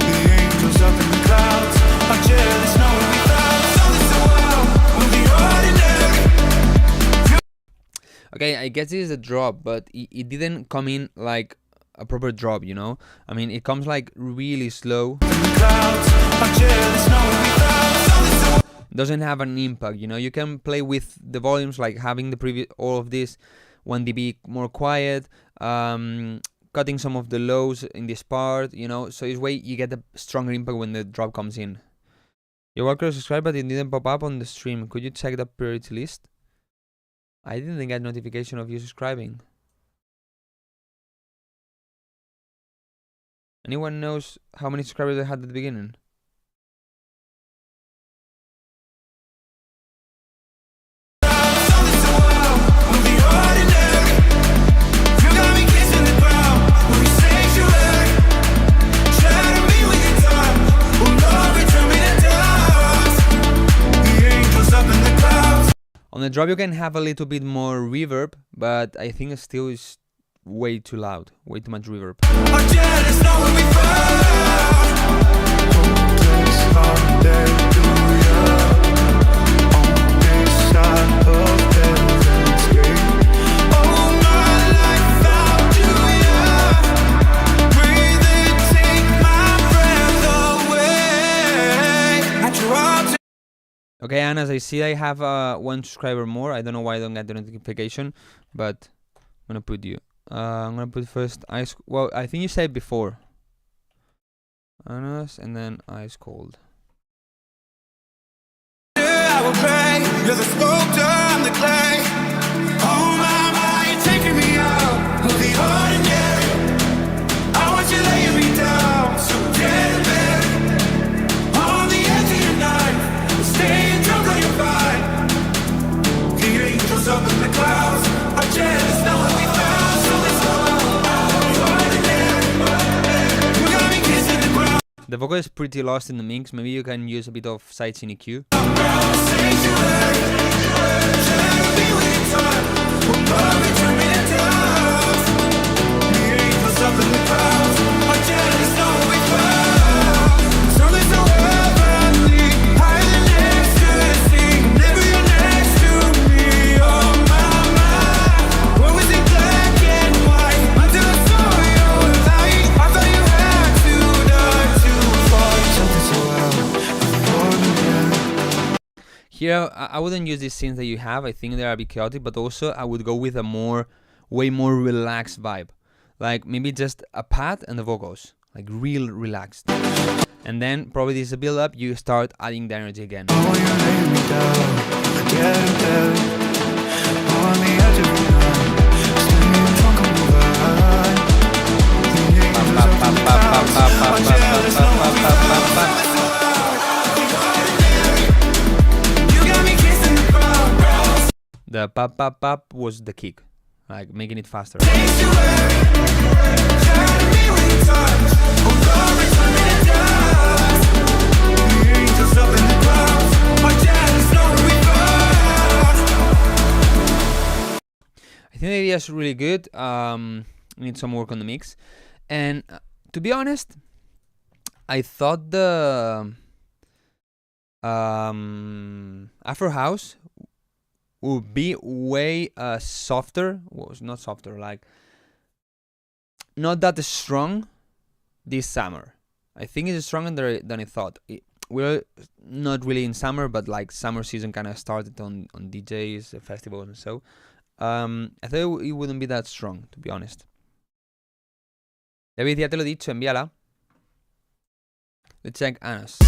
The angels up in the clouds are jealous knowing we found something so wild with the ordinary. Okay, I guess this is a drop, but it didn't come in like a proper drop, you know? I mean, it comes like really slow. The clouds are jealous knowing we found something so Doesn't have an impact, you know? You can play with the volumes, like having the previous, all of this 1 dB more quiet, cutting some of the lows in this part, you know? So this way you get a stronger impact when the drop comes in. Your Wildcrow subscribed, but it didn't pop up on the stream. Could you check the priority list? I didn't get notification of you subscribing. Anyone knows how many subscribers I had at the beginning? with the ordinary. You got me kissing the ground with your sanctuary. Shatter me with your tongue. Oh Lord, return me to dust. The angels up in the clouds. On the drop you can have a little bit more reverb, but I think it still is way too loud, way too much reverb. Are jealous knowing we found. Hopeless hallelujah. On this side of heaven's gate. Oh my life found you, yeah. Breathe it, take my breath away. At your arms. Okay, and as I see I have one subscriber more. I don't know why I don't get the notification, but I'm gonna put you. I'm gonna put first ice. Well, I think you said before. Anas and then ice cold. I will pray. You're the sculptor, I'm the clay. Oh my, you're taking me out of the ordinary. I want you laying me down, so dead and buried. On the edge of your knife, staying drunk on your vibe. The angels up in the clouds are jealous knowing we found something so ordinary. You got me kissing the ground. The vocal is pretty lost in the mix. Maybe you can use a bit of sidechain EQ. Here, I wouldn't use these scenes that you have. I think they are a bit chaotic, but also I would go with a way more relaxed vibe. Like maybe just a pad and the vocals, like real relaxed. And then probably this is a build up, you start adding the energy again. The pop pop pop was the kick, like making it faster. I think the idea is really good. Need some work on the mix, and to be honest, I thought the Afro House would be way softer. Well, not softer, like not that strong this summer. I think it's stronger than I thought. we're not really in summer, but like summer season kind of started on DJs, festivals, and so. I thought it wouldn't be that strong, to be honest. David, ya te lo he dicho, envíala. Let's check Anas.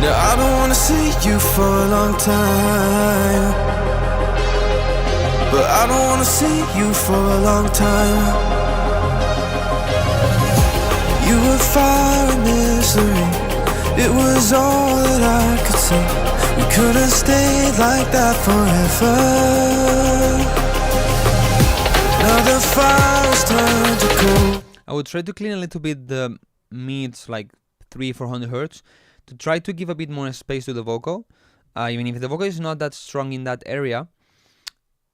Now I don't wanna see you for a long time, but I don't wanna see you for a long time. You were fire and misery, it was all that I could see. We could have stayed like that forever. Now the fire's turned to cold. I would try to clean a little bit the mids, like 300-400 hertz, to try to give a bit more space to the vocal. Even if the vocal is not that strong in that area,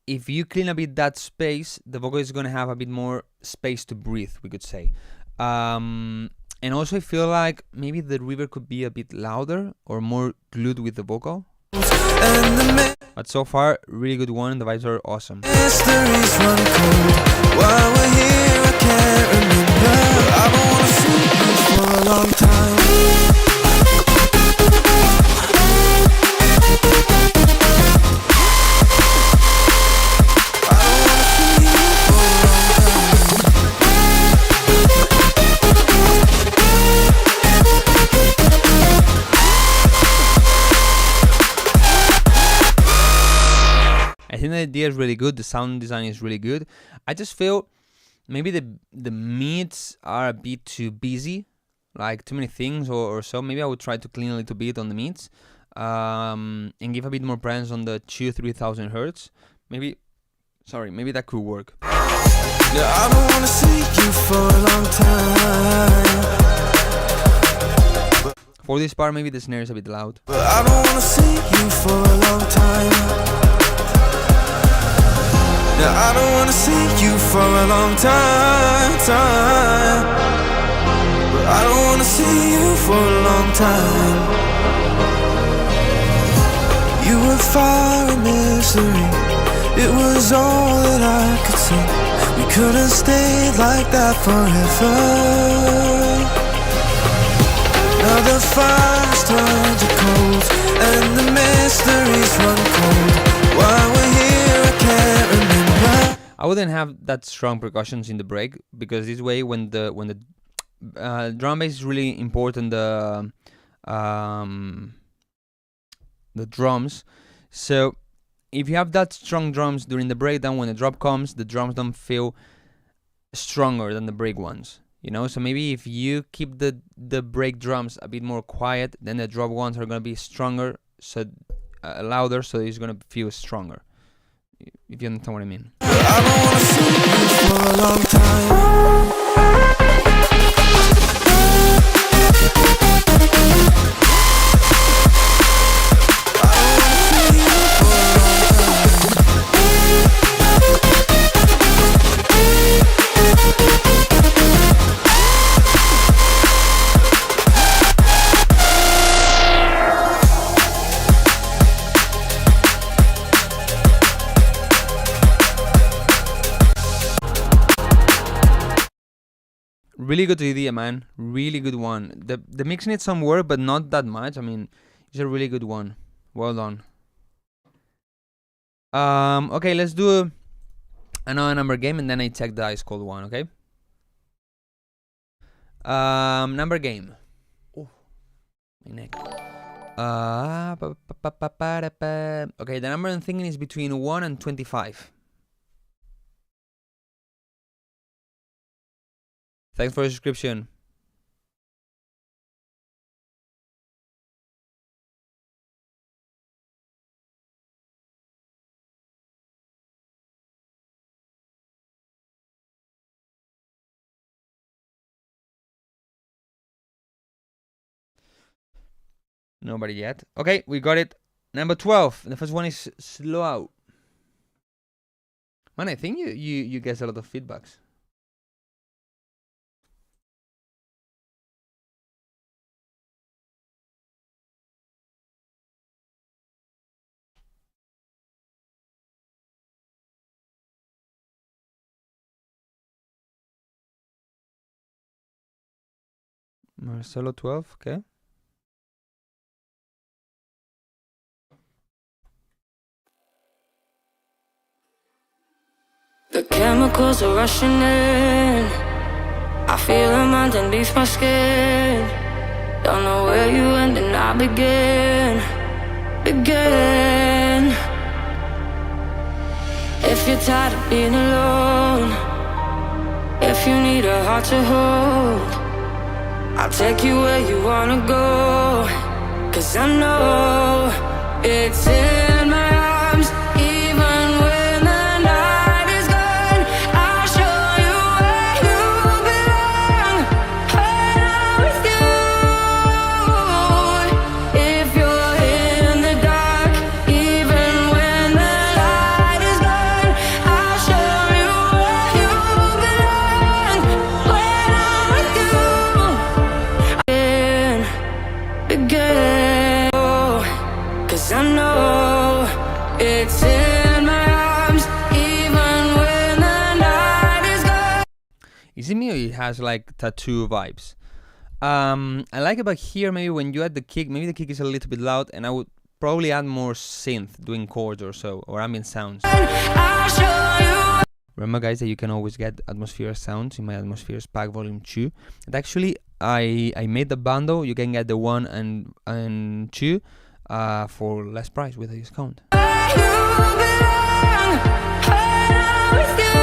if you clean a bit that space, the vocal is gonna have a bit more space to breathe, we could say. And also I feel like maybe the reverb could be a bit louder or more glued with the vocal. But so far, really good one, the vibes are awesome. Mysteries run cold. While we're here, I can't remember. I don't wanna see you for a long time. I think the idea is really good, the sound design is really good. I just feel maybe the mids are a bit too busy, like too many things or so. Maybe I would try to clean a little bit on the mids, and give a bit more presence on the 2,000-3,000 hertz. Maybe that could work. Yeah, I don't wanna see you for a long time, For this part, maybe the snare is a bit loud. but I don't wanna see you for a long time. Yeah, I don't wanna see you for a long time. But I don't wanna see you for a long time. You were fire and misery, it was all that I could see. We could have stayed like that forever. Now the fire's turned to cold, and the mysteries run cold. While we're here, I can't remember. I wouldn't have that strong percussions in the break, because this way when the drum bass is really important, the drums. So if you have that strong drums during the breakdown, when the drop comes, the drums don't feel stronger than the break ones, you know. So maybe if you keep the break drums a bit more quiet, then the drop ones are gonna be stronger, so louder, so it's gonna feel stronger. If you understand what I mean. I don't wanna see you for a long time. Really good idea, man. Really good one. The mix needs some work, but not that much. I mean, it's a really good one. Well done. Okay, let's do another number game, and then I check the ice cold one. Okay. Number game. Oh, my neck. Okay, the number I'm thinking is between 1 and 25. Thanks for the subscription. Nobody yet. Okay, we got it. Number 12. The first one is Slow Out. Man, I think you get a lot of feedbacks. Marcelo 12, okay. The chemicals are rushing in. I feel them underneath my skin. Don't know where you end and I begin. If you're tired of being alone, if you need a heart to hold, I'll take you where you wanna go. 'Cause I know it's in my arms. Even when the night is gone, I'll show you where you belong. When I'm with you, if you're in the dark, even when the light is gone, I'll show you where you belong. When I'm with you, begin. 'Cause I know it's in my arms, even when the night is gone. Is it me or it has like tattoo vibes? I like about here maybe when you add the kick, maybe the kick is a little bit loud, and I would probably add more synth doing chords or so, or ambient sounds. I'll show you. Remember, guys, that you can always get atmosphere sounds in my Atmospheres Pack Volume 2. And actually, I made the bundle. You can get the 1 and 2 for less price with a discount. Where you belong. When I'm with you,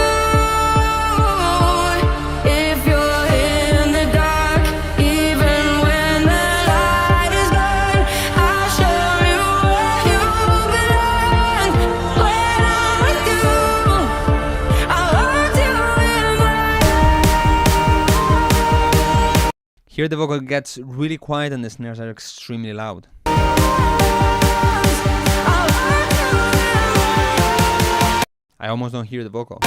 if you're in the dark, even when the light is gone, I'll show you where you belong. When I'm with you, I'll hold you in my. Here the vocal gets really quiet and the snares are extremely loud. I almost don't hear the vocal.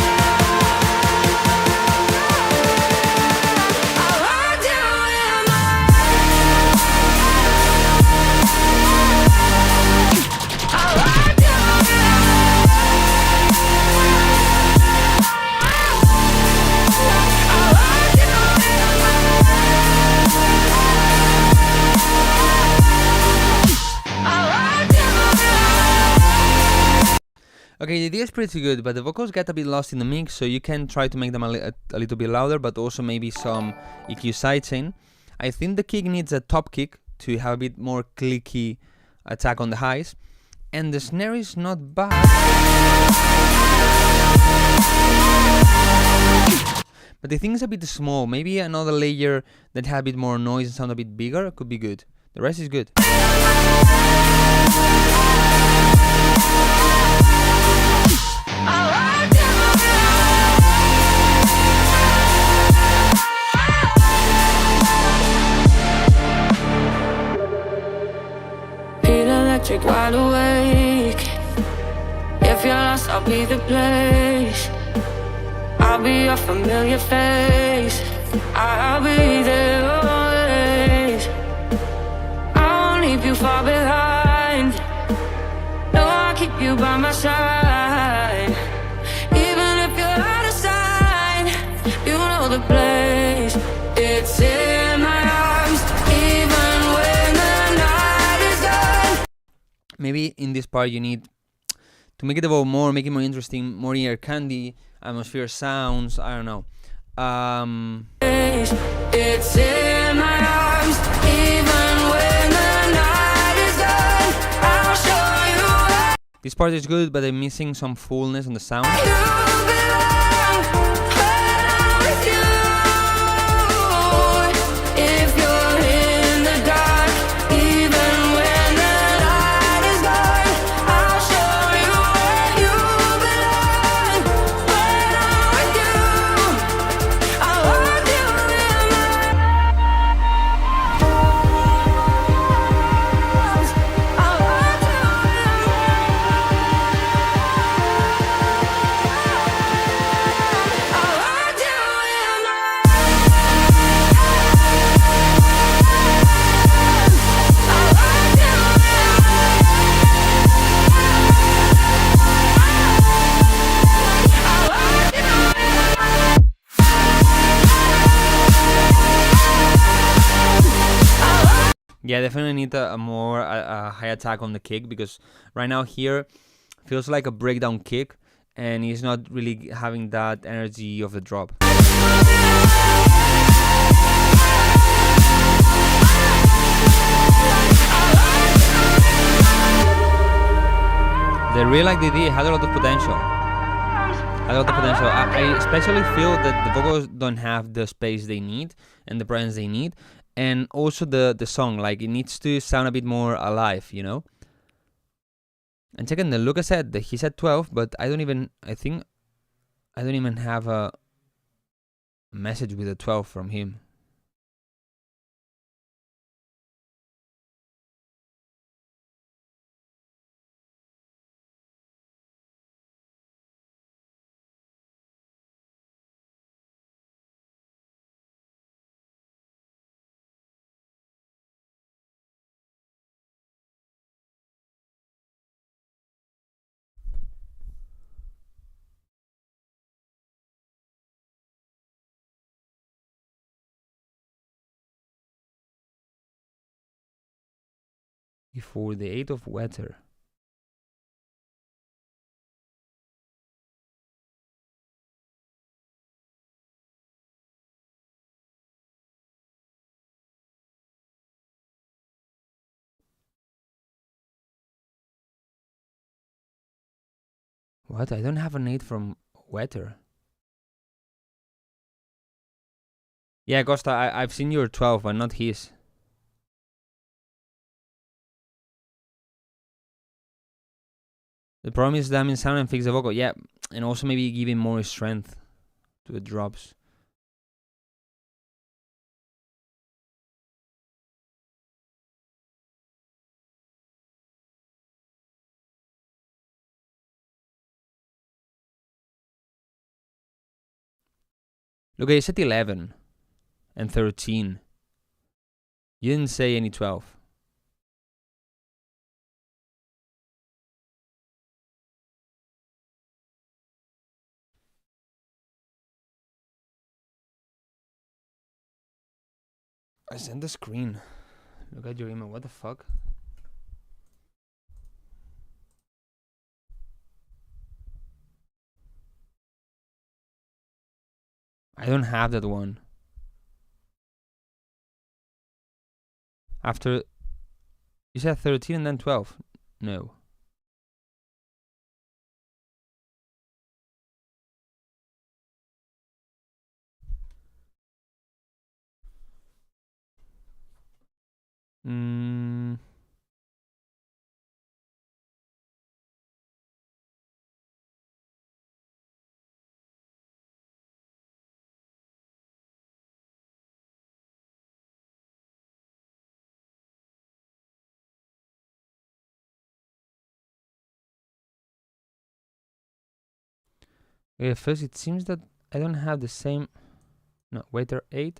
Okay, the idea is pretty good, but the vocals get a bit lost in the mix, so you can try to make them a little bit louder, but also maybe some EQ sidechain. I think the kick needs a top kick to have a bit more clicky attack on the highs, and the snare is not bad. But the thing is a bit small. Maybe another layer that had a bit more noise and sound a bit bigger could be good. The rest is good. Feel electric, wide awake. If you're lost, I'll be the place. I'll be your familiar face. I'll be there always. I won't leave you far behind. No, I'll keep you by my side. Even if you're out of sight, you know the place. It's in my arms, even when the night is done. Maybe in this part you need to make it evolve more, make it more interesting, more ear candy, atmosphere sounds, I don't know. It's in my arms, even when the night is done. I'll show you where This part is good, but I'm missing some fullness on the sound. you belong. When I'm with you, if you're in the dark, even when the light is gone, I'll show you where you belong. When I'm with you, I'll hold you in my. Yeah, definitely need a more high attack on the kick, because right now here feels like a breakdown kick, and he's not really having that energy of the drop. The real like DD had a lot of potential. I especially feel that the vocals don't have the space they need and the presence they need, and also the song, like, it needs to sound a bit more alive, you know. And checking the Lucas said that he said 12, but I don't even have a message with a 12 from him. Before the 8 of Weather. What? I don't have an 8 from Weather. Yeah, Costa, I've seen your 12, but not his. The problem is damage sound and fix the vocal. Yeah, and also maybe giving more strength to the drops. Look, I said 11 and 13. You didn't say any 12. I sent the screen. Look at your email. What the fuck? I don't have that one. After you said 13 and then 12. No. Okay, first it seems that I don't have the same. No, waiter 8.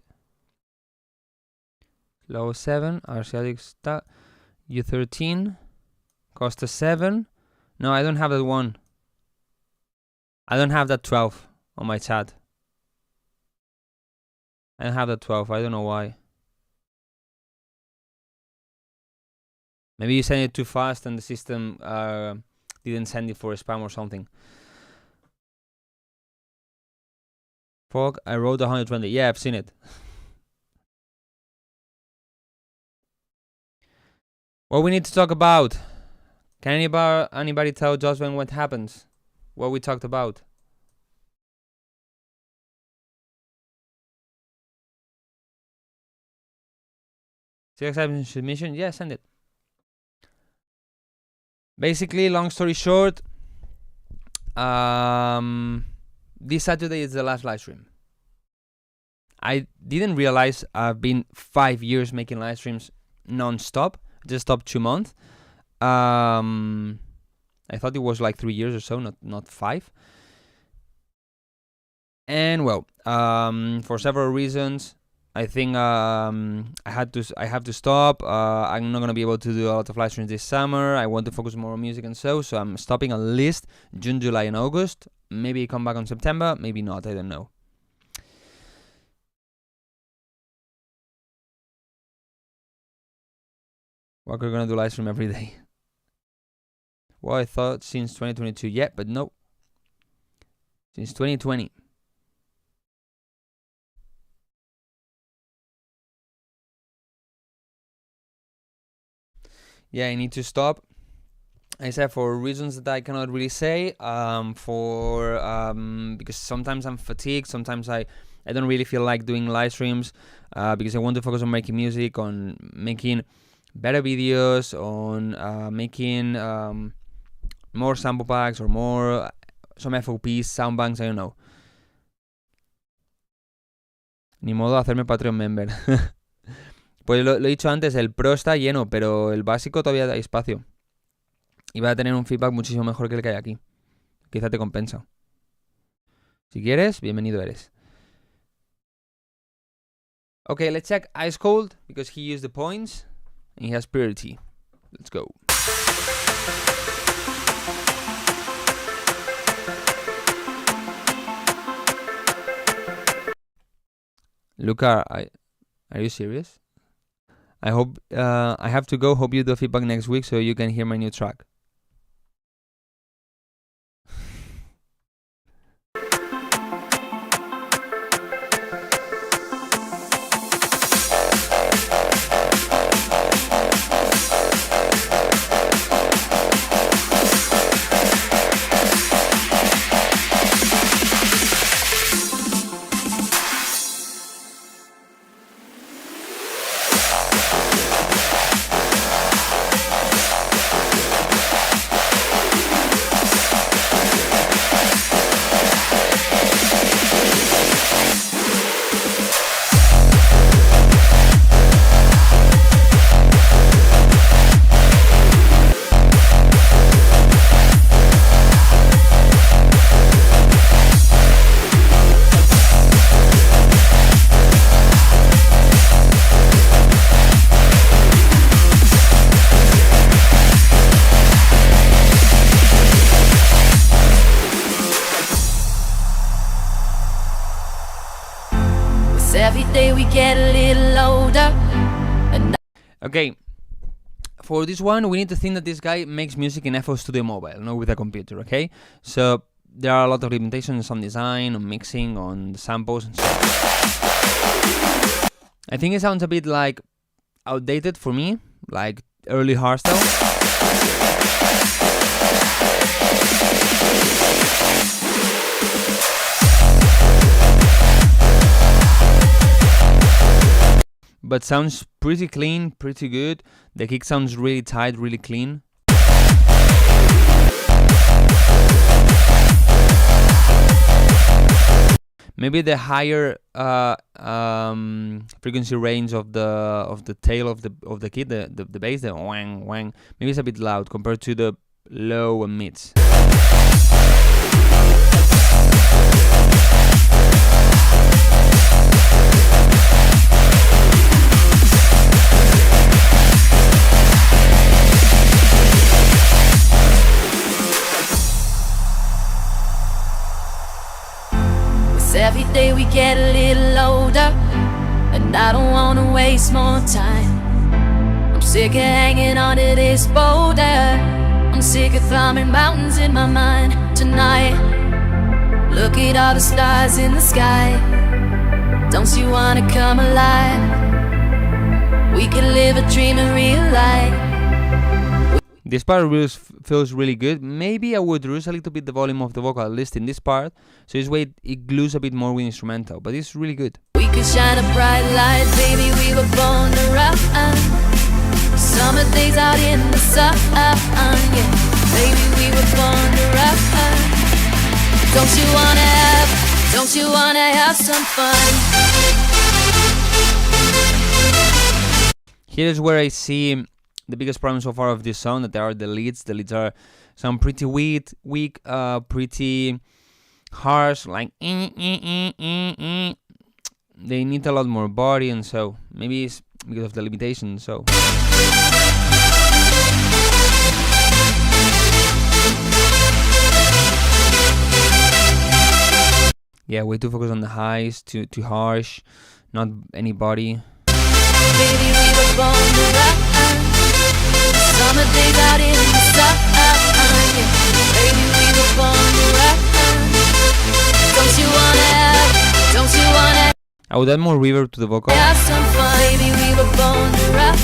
Low 7. Asiatic star. U13. Costa 7. No, I don't have that one. I don't have that 12 on my chat. I don't have that 12. I don't know why. Maybe you sent it too fast and the system didn't send it for spam or something. Fog, I wrote 120. Yeah, I've seen it. What we need to talk about? Can anybody tell Jocelyn what happens? What we talked about? CX submission? Yeah, send it. Basically, long story short, this Saturday is the last live stream. I didn't realize I've been 5 years making live streams non-stop. Just stopped 2 months. I thought it was like 3 years or so, not 5. And well, for several reasons, I think I have to stop. I'm not gonna be able to do a lot of live streams this summer. I want to focus more on music and so I'm stopping at least June, July, and August. Maybe come back on September, maybe not. I don't know. Wildcrow gonna do live stream every day. Well, I thought since 2022. Yeah, but no. Since 2020. Yeah, I need to stop. I said for reasons that I cannot really say. Because sometimes I'm fatigued. Sometimes I don't really feel like doing live streams. Because I want to focus on making music, on making better videos, on making more sample packs or more some FOPs, sound banks. I don't know. Ni modo de hacerme Patreon member. Pues lo he dicho antes, el Pro está lleno, pero el básico todavía hay espacio. Y va a tener un feedback muchísimo mejor que el que hay aquí. Quizá te compensa. Si quieres, bienvenido eres. Okay, let's check Ice Cold, because he used the points, and he has Purity. Let's go. Luca, are you serious? I hope I have to go. Hope you do feedback next week so you can hear my new track. Every day we get a little older. Okay, for this one, we need to think that this guy makes music in FL Studio Mobile, not with a computer, okay? So there are a lot of limitations on design, on mixing, on the samples, and so on. I think it sounds a bit like outdated for me, like early hardstyle. But sounds pretty clean, pretty good. The kick sounds really tight, really clean. Maybe the higher frequency range of the tail of the kit, the bass, the wang wang. Maybe it's a bit loud compared to the low and mids. Every day we get a little older, and I don't wanna waste more time. I'm sick of hanging on to this boulder. I'm sick of climbing mountains in my mind tonight. Look at all the stars in the sky. Don't you wanna come alive? We could live a dream in real life. This part feels really good. Maybe I would reduce a little bit the volume of the vocal, at least in this part, so this way it glues a bit more with instrumental, but it's really good. We could shine a bright light, baby, we were born to run. Summer days out in the sun, yeah. Baby, we were born to run. Don't you wanna have some fun? Here's where I see the biggest problem so far of this song, that there are the leads. The leads are sound pretty weak, pretty harsh, like They need a lot more body, and so maybe it's because of the limitation. So yeah, way too focused on the highs, too harsh, not any body. Baby, we were born to run. Summer days out in the sun, yeah. Baby, we were born to run. Don't you wanna I would add more reverb to the vocal. have some fun? Baby, we were born to run.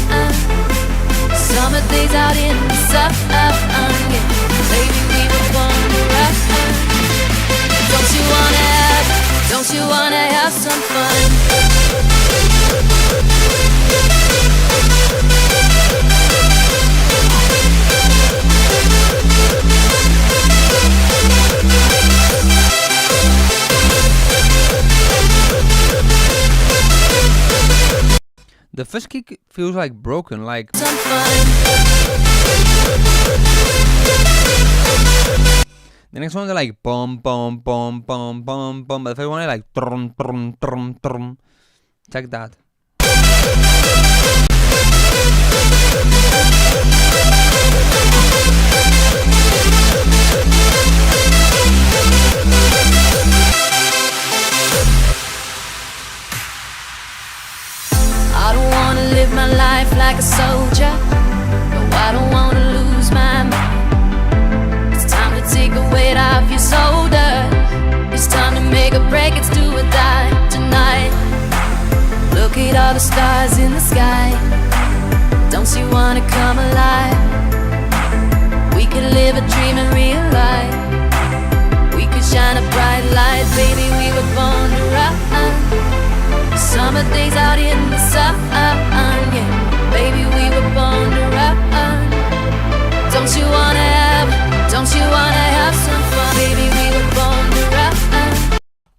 Summer days out in the sun, yeah. Baby, we were born to run. Don't you wanna have some fun? The first kick feels like broken, like Some fun. the next one they're like bum bum bum bum bum bum, but the first one is like trum trum trum trum. Check that. I don't wanna live my life like a soldier. No, I don't wanna lose my mind. It's time to take a weight off your shoulder. It's time to make a break, it's do or die tonight. Look at all the stars in the sky. Don't you wanna come alive? We could live a dream in real life. We could shine a bright light, baby, we were born to run. Summer days out in the sun, yeah. Baby, we were born to run. Don't you wanna have some fun? Baby, we were born to run.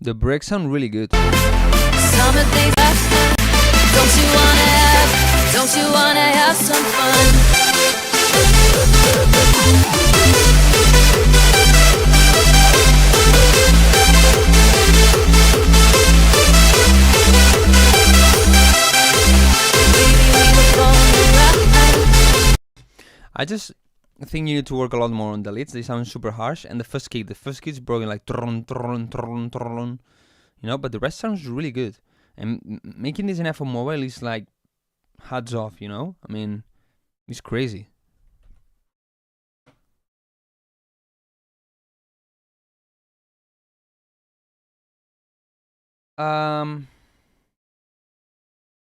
The breaks sound really good. Summer days out. Don't you wanna have some fun? I just think you need to work a lot more on the leads. They sound super harsh, and the first kick is broken like tron tron tron tron, you know. But the rest sounds really good, and making this an F on mobile is like hats off, you know. I mean, it's crazy.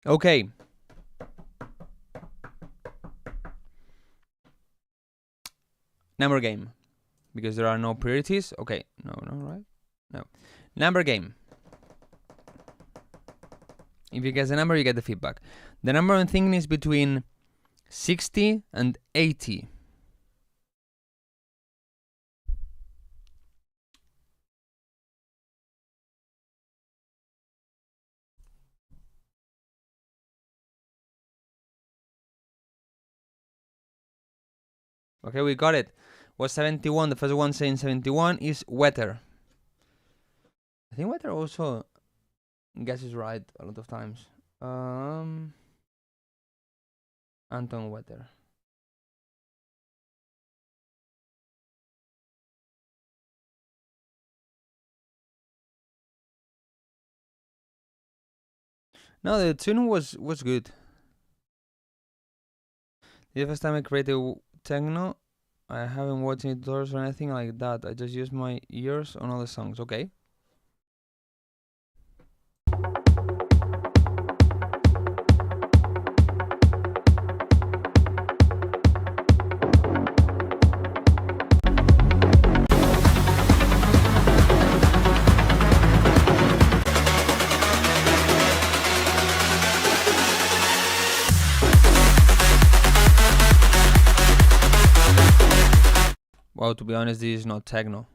Okay. Number game, because there are no priorities. Okay, no, right? No. Number game. If you guess the number, you get the feedback. The number I'm thinking is between 60 and 80. Okay, we got it. Was 71. The first one saying 71 is Wetter. I think Wetter also guesses right a lot of times. Anton Wetter. No, the tune was good. The first time I created techno, I haven't watched any tutorials or anything like that. I just use my ears on all the songs. Okay. Well, to be honest, this is not techno.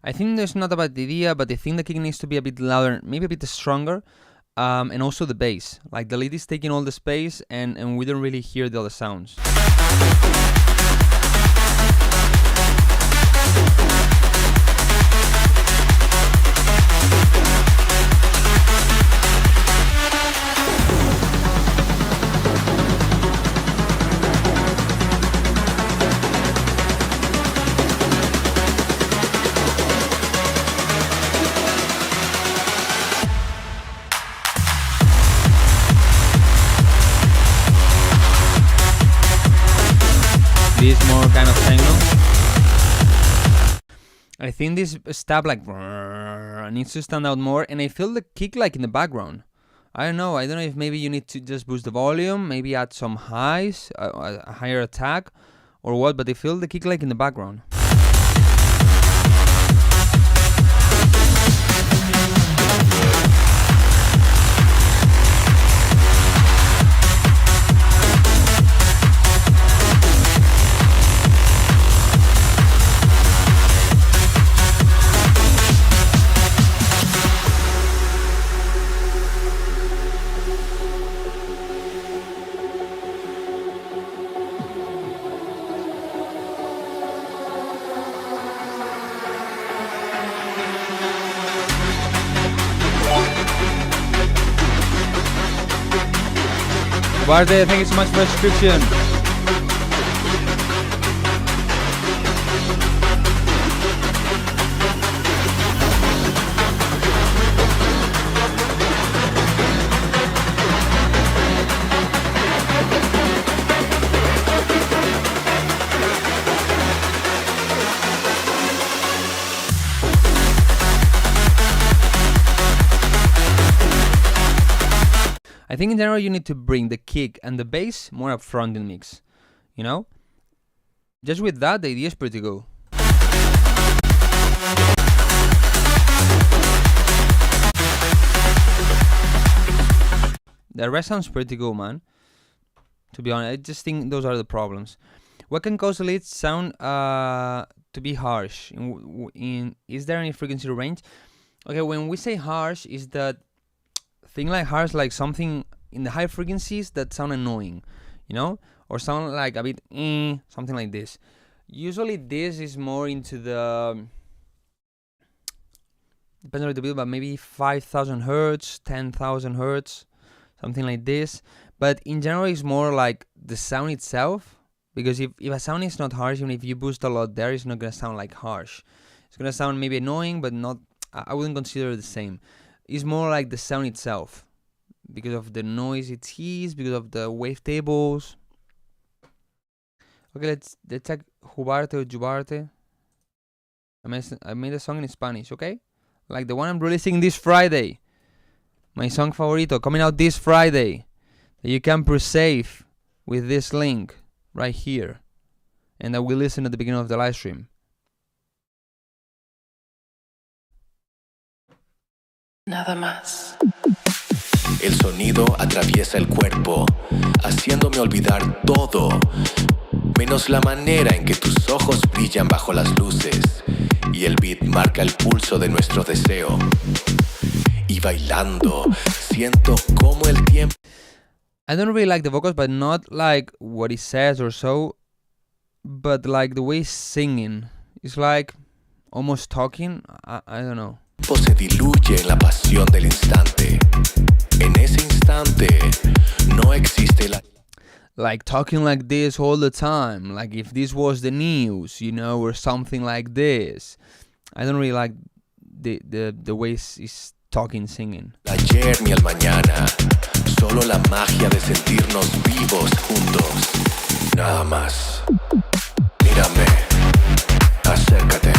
I think there's not a bad idea, but I think the kick needs to be a bit louder, maybe a bit stronger, and also the bass. Like the lead is taking all the space, and we don't really hear the other sounds. more kind of techno. I think this stab like needs to stand out more, and I feel the kick like in the background. I don't know if maybe you need to just boost the volume, maybe add some highs, a higher attack, or what, but I feel the kick like in the background. Barde, thank you so much for the subscription. I think in general you need to bring the kick and the bass more up front in the mix, you know? Just with that, the idea is pretty good. The rest sounds pretty good, man. To be honest, I just think those are the problems. What can cause the lead sound to be harsh? Is there any frequency range? Okay, when we say harsh, is that thing like harsh, like something in the high frequencies that sound annoying, you know, or sound like a bit something like this. Usually this is more into the, depends a little bit, but maybe 5,000 hertz, 10,000 hertz, something like this. But in general, it's more like the sound itself, because if a sound is not harsh, even if you boost a lot there, it's not gonna sound like harsh. It's gonna sound maybe annoying, but not. I wouldn't consider it the same. It's more like the sound itself, because of the noise it is, because of the wavetables. Okay, let's check Jubarte or Jubarte. I made a song in Spanish, okay? Like the one I'm releasing this Friday. My song favorito, coming out this Friday. That you can pre-save with this link right here. And that we listen at the beginning of the live stream. Nada más. El sonido atraviesa el cuerpo, haciéndome olvidar todo, menos la manera en que tus ojos brillan bajo las luces y el beat marca el pulso de nuestro deseo. Y bailando, siento como el tiempo. I don't really like the vocals, but not like what he says or so, but like the way he's singing. It's like almost talking. I don't know. Se diluye en la pasión del instante. En ese instante no existe la. Like talking like this all the time. Like if this was the news, you know, or something like this. I don't really like the way he's talking, singing. Ayer ni el mañana. Solo la magia de sentirnos vivos juntos. Nada más. Mírame. Acércate.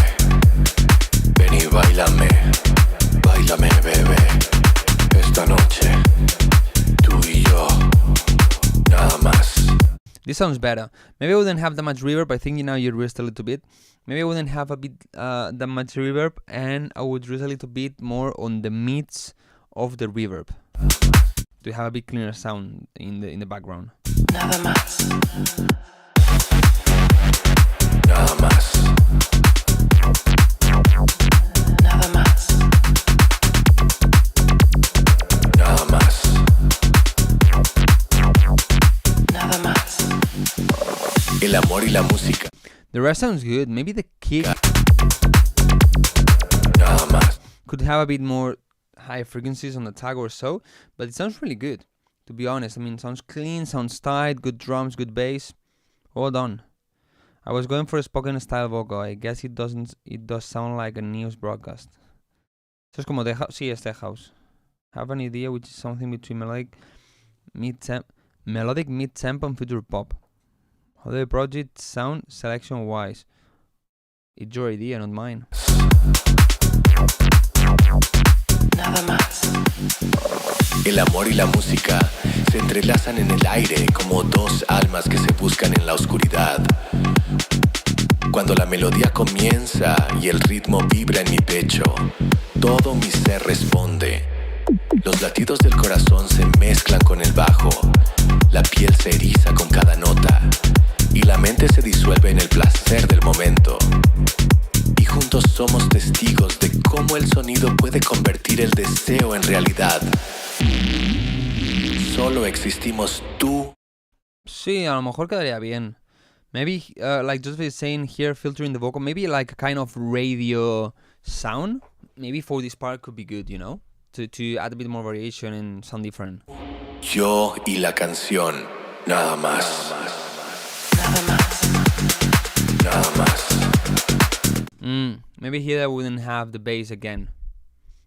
Ven y bailame. Bailame, bebé. Esta noche. Tú y yo. Nada más. This sounds better. Maybe I wouldn't have that much reverb. I think now you raised a little bit. Maybe I wouldn't have a bit that much reverb, and I would raise a little bit more on the mids of the reverb to have a bit cleaner sound in the background. Nada más. Nada más. Nada más. Nada más. Nada más. El amor y la música. The rest sounds good. Maybe the kick Nada más. could have a bit more high frequencies on the tag or so, but it sounds really good, to be honest. I mean, sounds clean, sounds tight, good drums, good bass. Well done. I was going for a spoken style vocal. I guess it does sound like a news broadcast. Eso es como de house. Sí, es de house. Have an idea which is something between melodic mid-tempo and future pop. How the project sound selection wise? It's your idea, not mine. Nada más. El amor y la música se entrelazan en el aire como dos almas que se buscan en la oscuridad. Cuando la melodía comienza y el ritmo vibra en mi pecho, todo mi ser responde. Los latidos del corazón se mezclan con el bajo, la piel se eriza con cada nota y la mente se disuelve en el placer del momento. Y juntos somos testigos de cómo el sonido puede convertir el deseo en realidad. Solo existimos tú. Sí, a lo mejor quedaría bien. Maybe, like Joseph is saying here, filtering the vocal, maybe like a kind of radio sound. Maybe for this part could be good, you know? To add a bit more variation and sound different. Yo y la canción, nada más. Nada más. Nada más. Maybe here I wouldn't have the bass again.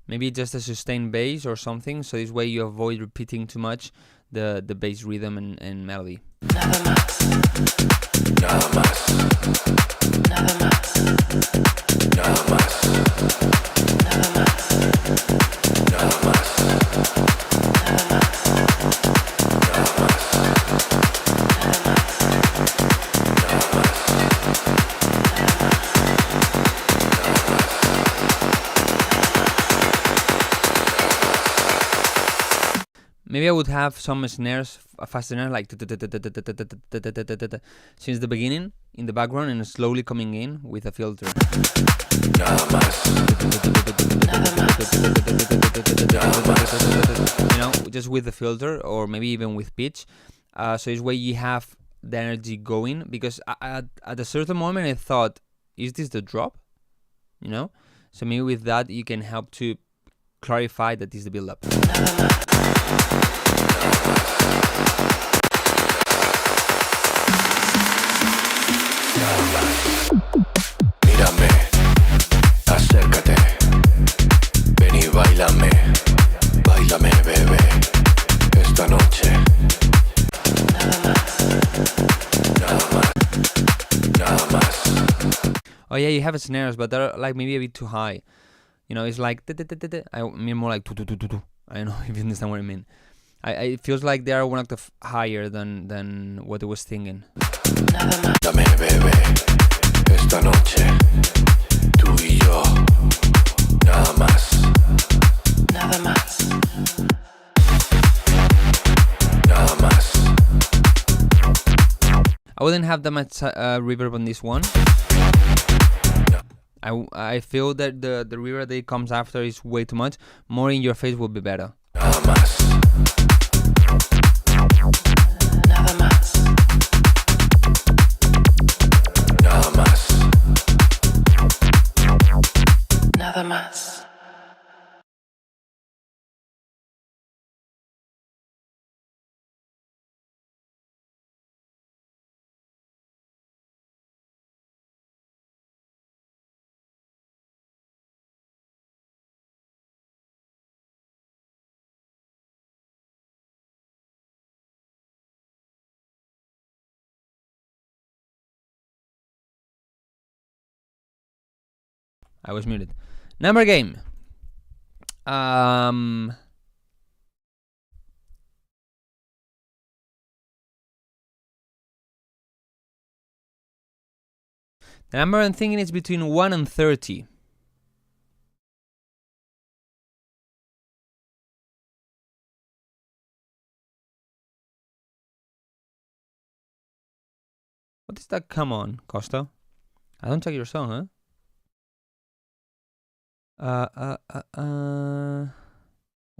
Maybe just a sustained bass or something, so this way you avoid repeating too much the bass rhythm and melody. Nada más. Nada más. Nada más. Nada más. Nada más. Nada más. Maybe I would have some snares, a fast snare like since the beginning in the background and slowly coming in with a filter. You know, just with the filter or maybe even with pitch. So this way you have the energy going, because at a certain moment I thought, is this the drop? You know? So maybe with that you can help to clarify that this is the build up. Mírame, acércate, ven y bailame, bailame, bebé, esta noche. Nada más, nada más. Oh yeah, you have snares, but they're like maybe a bit too high. You know, it's like I mean more like I don't know if you understand what I mean. It feels like they are one octave higher than what I was thinking. Dame, bebé, esta noche, tú y yo, nada más. Nada más. Nada más. I wouldn't have that much reverb on this one. I feel that the reverb that comes after is way too much. More in your face would be better. Nada más. Nada más. Nada más. Nada más. I was muted. Number game. The number I'm thinking is between 1 and 30. What is that? Come on, Costa. I don't check your song, huh? 1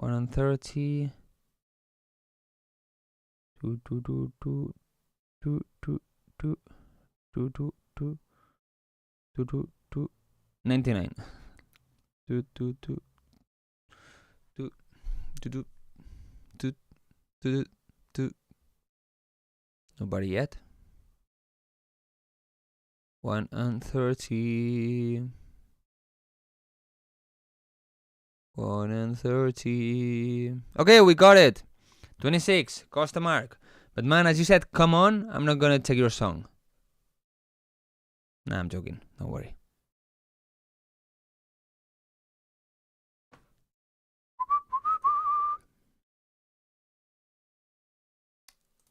and 30. 99. Nobody yet. 1 and 30. 1 and 30. Okay, we got it. 26. Costa Mark. But man, as you said, come on, I'm not gonna take your song. Nah, I'm joking. Don't worry.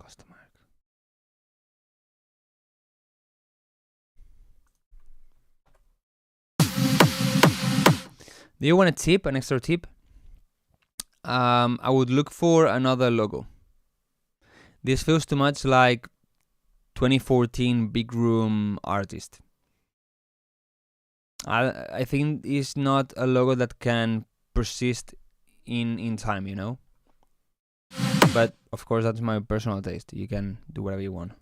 Customer. Do you want a tip, an extra tip? I would look for another logo. This feels too much like 2014 big room artist. I think it's not a logo that can persist in time, you know? But of course that's my personal taste. You can do whatever you want.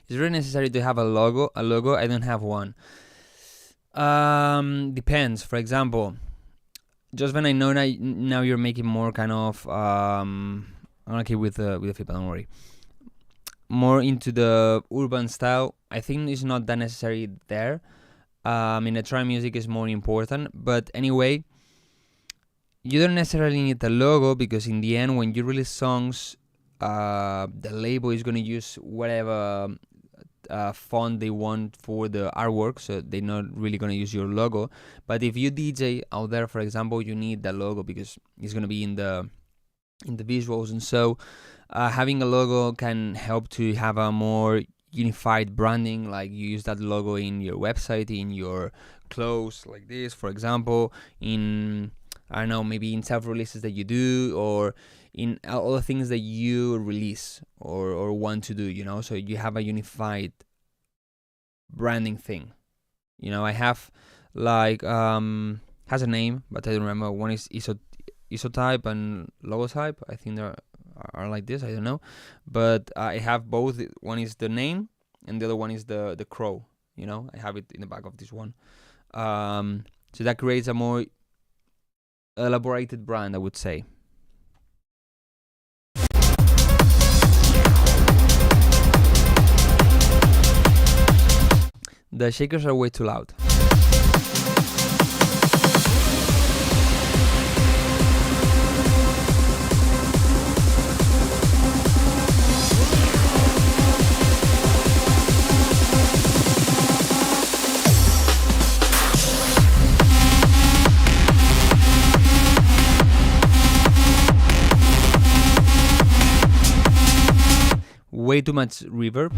Is it really necessary to have a logo? I don't have one. Depends. For example, just when I know that now you're making more kind of I'm gonna keep with the feedback, don't worry. More into the urban style. I think it's not that necessary there. In the trance music is more important. But anyway, you don't necessarily need the logo because in the end, when you release songs, the label is gonna use whatever font they want for the artwork, so they're not really gonna use your logo. But if you DJ out there, for example, you need the logo because it's gonna be in the visuals, and so having a logo can help to have a more unified branding. Like you use that logo in your website, in your clothes, like this, for example, in I don't know, maybe in self-releases that you do, or in all the things that you release or want to do, you know, so you have a unified branding thing. You know, I have like has a name, but I don't remember. One is isotype and logotype. I think they are like this. I don't know, but I have both. One is the name, and the other one is the crow. You know, I have it in the back of this one. So that creates a more elaborated brand, I would say. The shakers are way too loud. Way too much reverb.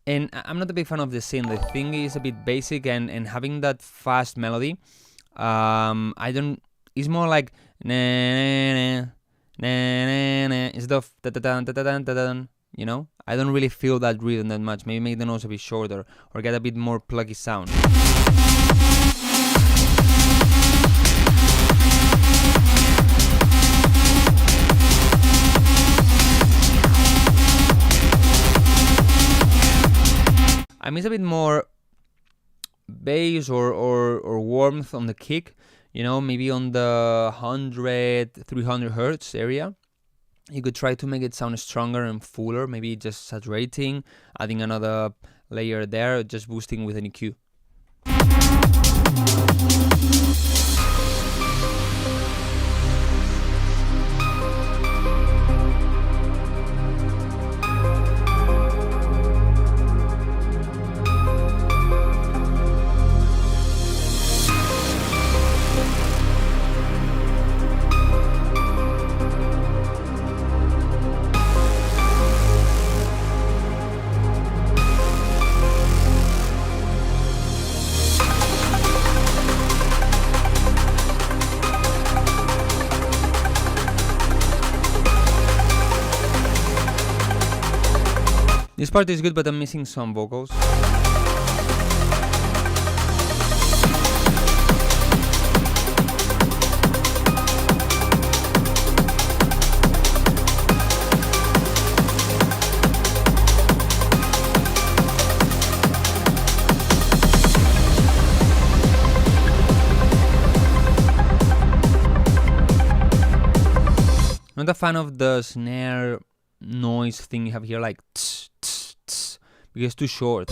And I'm not a big fan of the synth. The thing is a bit basic, and having that fast melody, I don't. It's more like na na na instead of da da da da da da da. You know, I don't really feel that rhythm that much. Maybe make the notes a bit shorter or get a bit more pluggy sound. I miss a bit more bass or warmth on the kick, you know, maybe on the 100, 300 hertz area. You could try to make it sound stronger and fuller, maybe just saturating, adding another layer there, just boosting with an EQ. This part is good, but I'm missing some vocals. I'm not a fan of the snare noise thing you have here, like tss, tss, tss, because it's too short.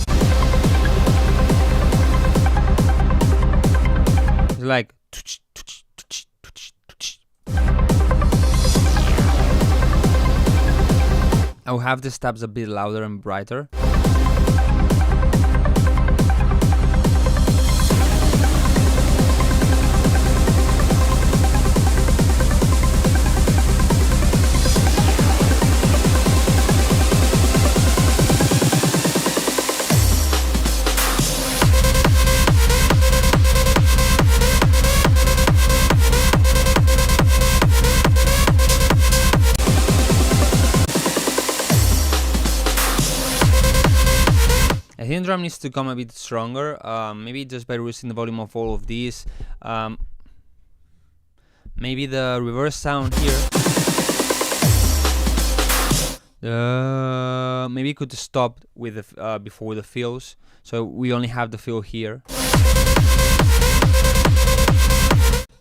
It's like tch, tch, tch, tch, tch. I'll have the stabs a bit louder and brighter. I think drum needs to come a bit stronger, maybe just by reducing the volume of all of these. Maybe the reverse sound here. Maybe could stop with the before the fills, so we only have the fill here.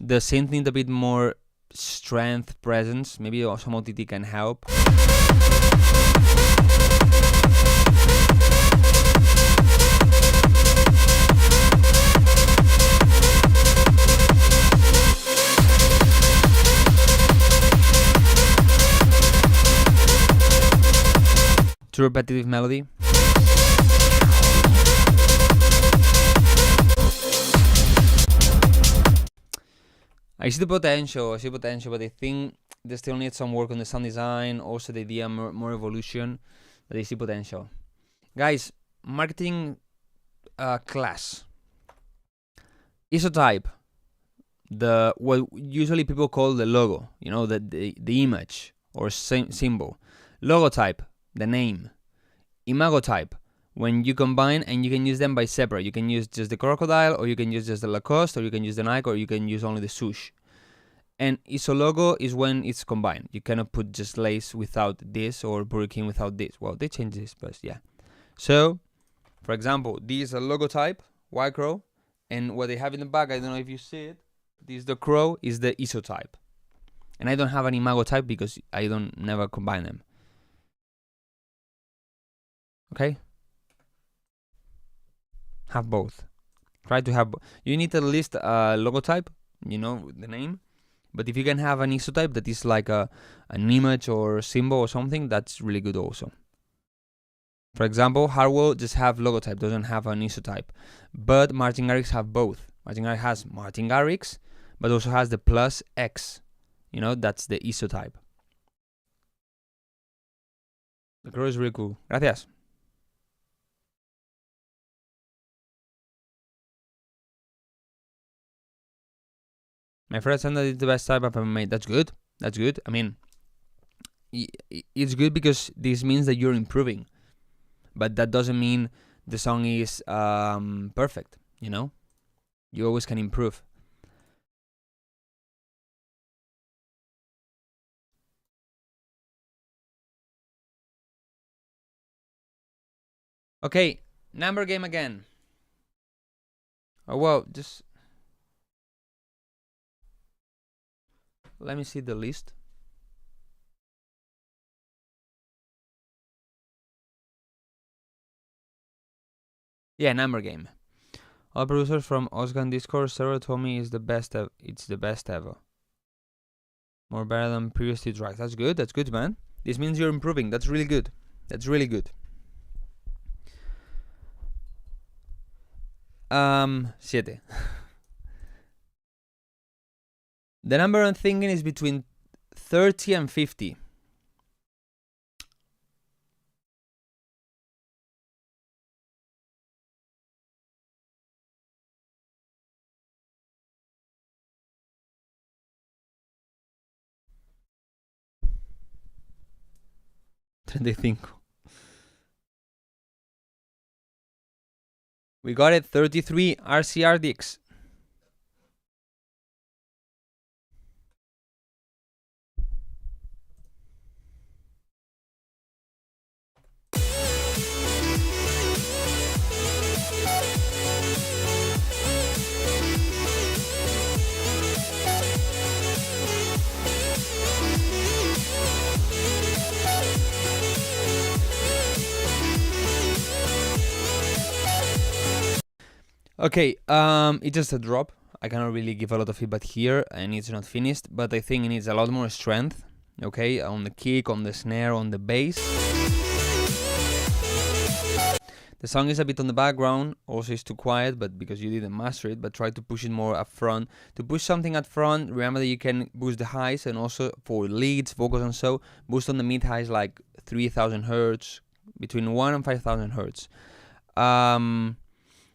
The synth needs a bit more strength, presence. Maybe some OTT can help. Too repetitive melody. I see potential, but I think they still need some work on the sound design, also the idea, more evolution, but I see potential. Guys, marketing class. Isotype, what usually people call the logo, you know, the image or symbol. Logotype, the name. Imagotype, when you combine and you can use them by separate. You can use just the crocodile, or you can use just the Lacoste, or you can use the Nike, or you can use only the swoosh. And isologo is when it's combined. You cannot put just Lace without this, or Burger King without this. Well, they changed this, but yeah. So, for example, this is a logotype, Wildcrow, and what they have in the back, I don't know if you see it, this the crow is the isotype. And I don't have an imagotype because I don't never combine them. Okay, have both. Try to have. You need at least a logotype, you know, the name. But if you can have an isotype that is like an image or symbol or something, that's really good also. For example, Harwell just have logotype, doesn't have an isotype. But Martin Garrix have both. Martin Garrix has Martin Garrix, but also has the plus X. You know, that's the isotype. The crow is really cool. Gracias. My friend said that it's the best type I've ever made. That's good. That's good. I mean, it's good because this means that you're improving. But that doesn't mean the song is perfect, you know? You always can improve. Okay, number game again. Oh, well, just... Let me see the list. Yeah, number game. All producers from Osgan Discord server told me it's the best ever. More better than previous two tracks. That's good. That's good, man. This means you're improving. That's really good. That's really good. 7. The number I'm thinking is between 30 and 50. We got it. 33 RCR Dix. Okay, it's just a drop. I cannot really give a lot of feedback here, and it's not finished, but I think it needs a lot more strength, okay, on the kick, on the snare, on the bass. The song is a bit on the background, also it's too quiet, but because you didn't master it, but try to push it more up front. To push something up front, remember that you can boost the highs, and also for leads, vocals and so, boost on the mid-highs like 3000 hertz, between 1 and 5000 hertz.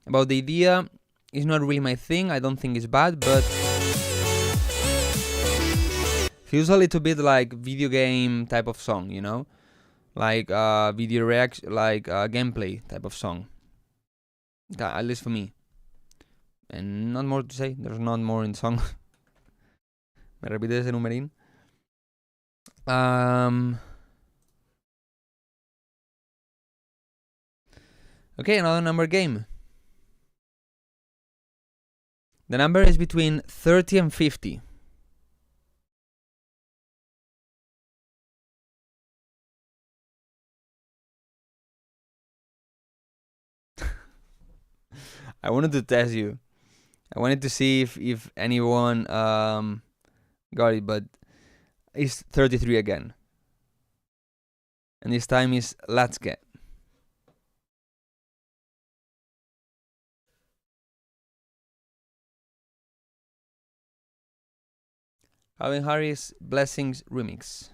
About the idea, it's not really my thing, I don't think it's bad, but feels a little bit like video game type of song, you know? Like video reaction, like gameplay type of song. At least for me. And not more to say, there's not more in the song. Me repite ese numerín. Okay, another number game. The number is between 30 and 50. I wanted to test you. I wanted to see if anyone got it, but it's 33 again. And this time is Let's Get. Calvin Harris Blessings Remix.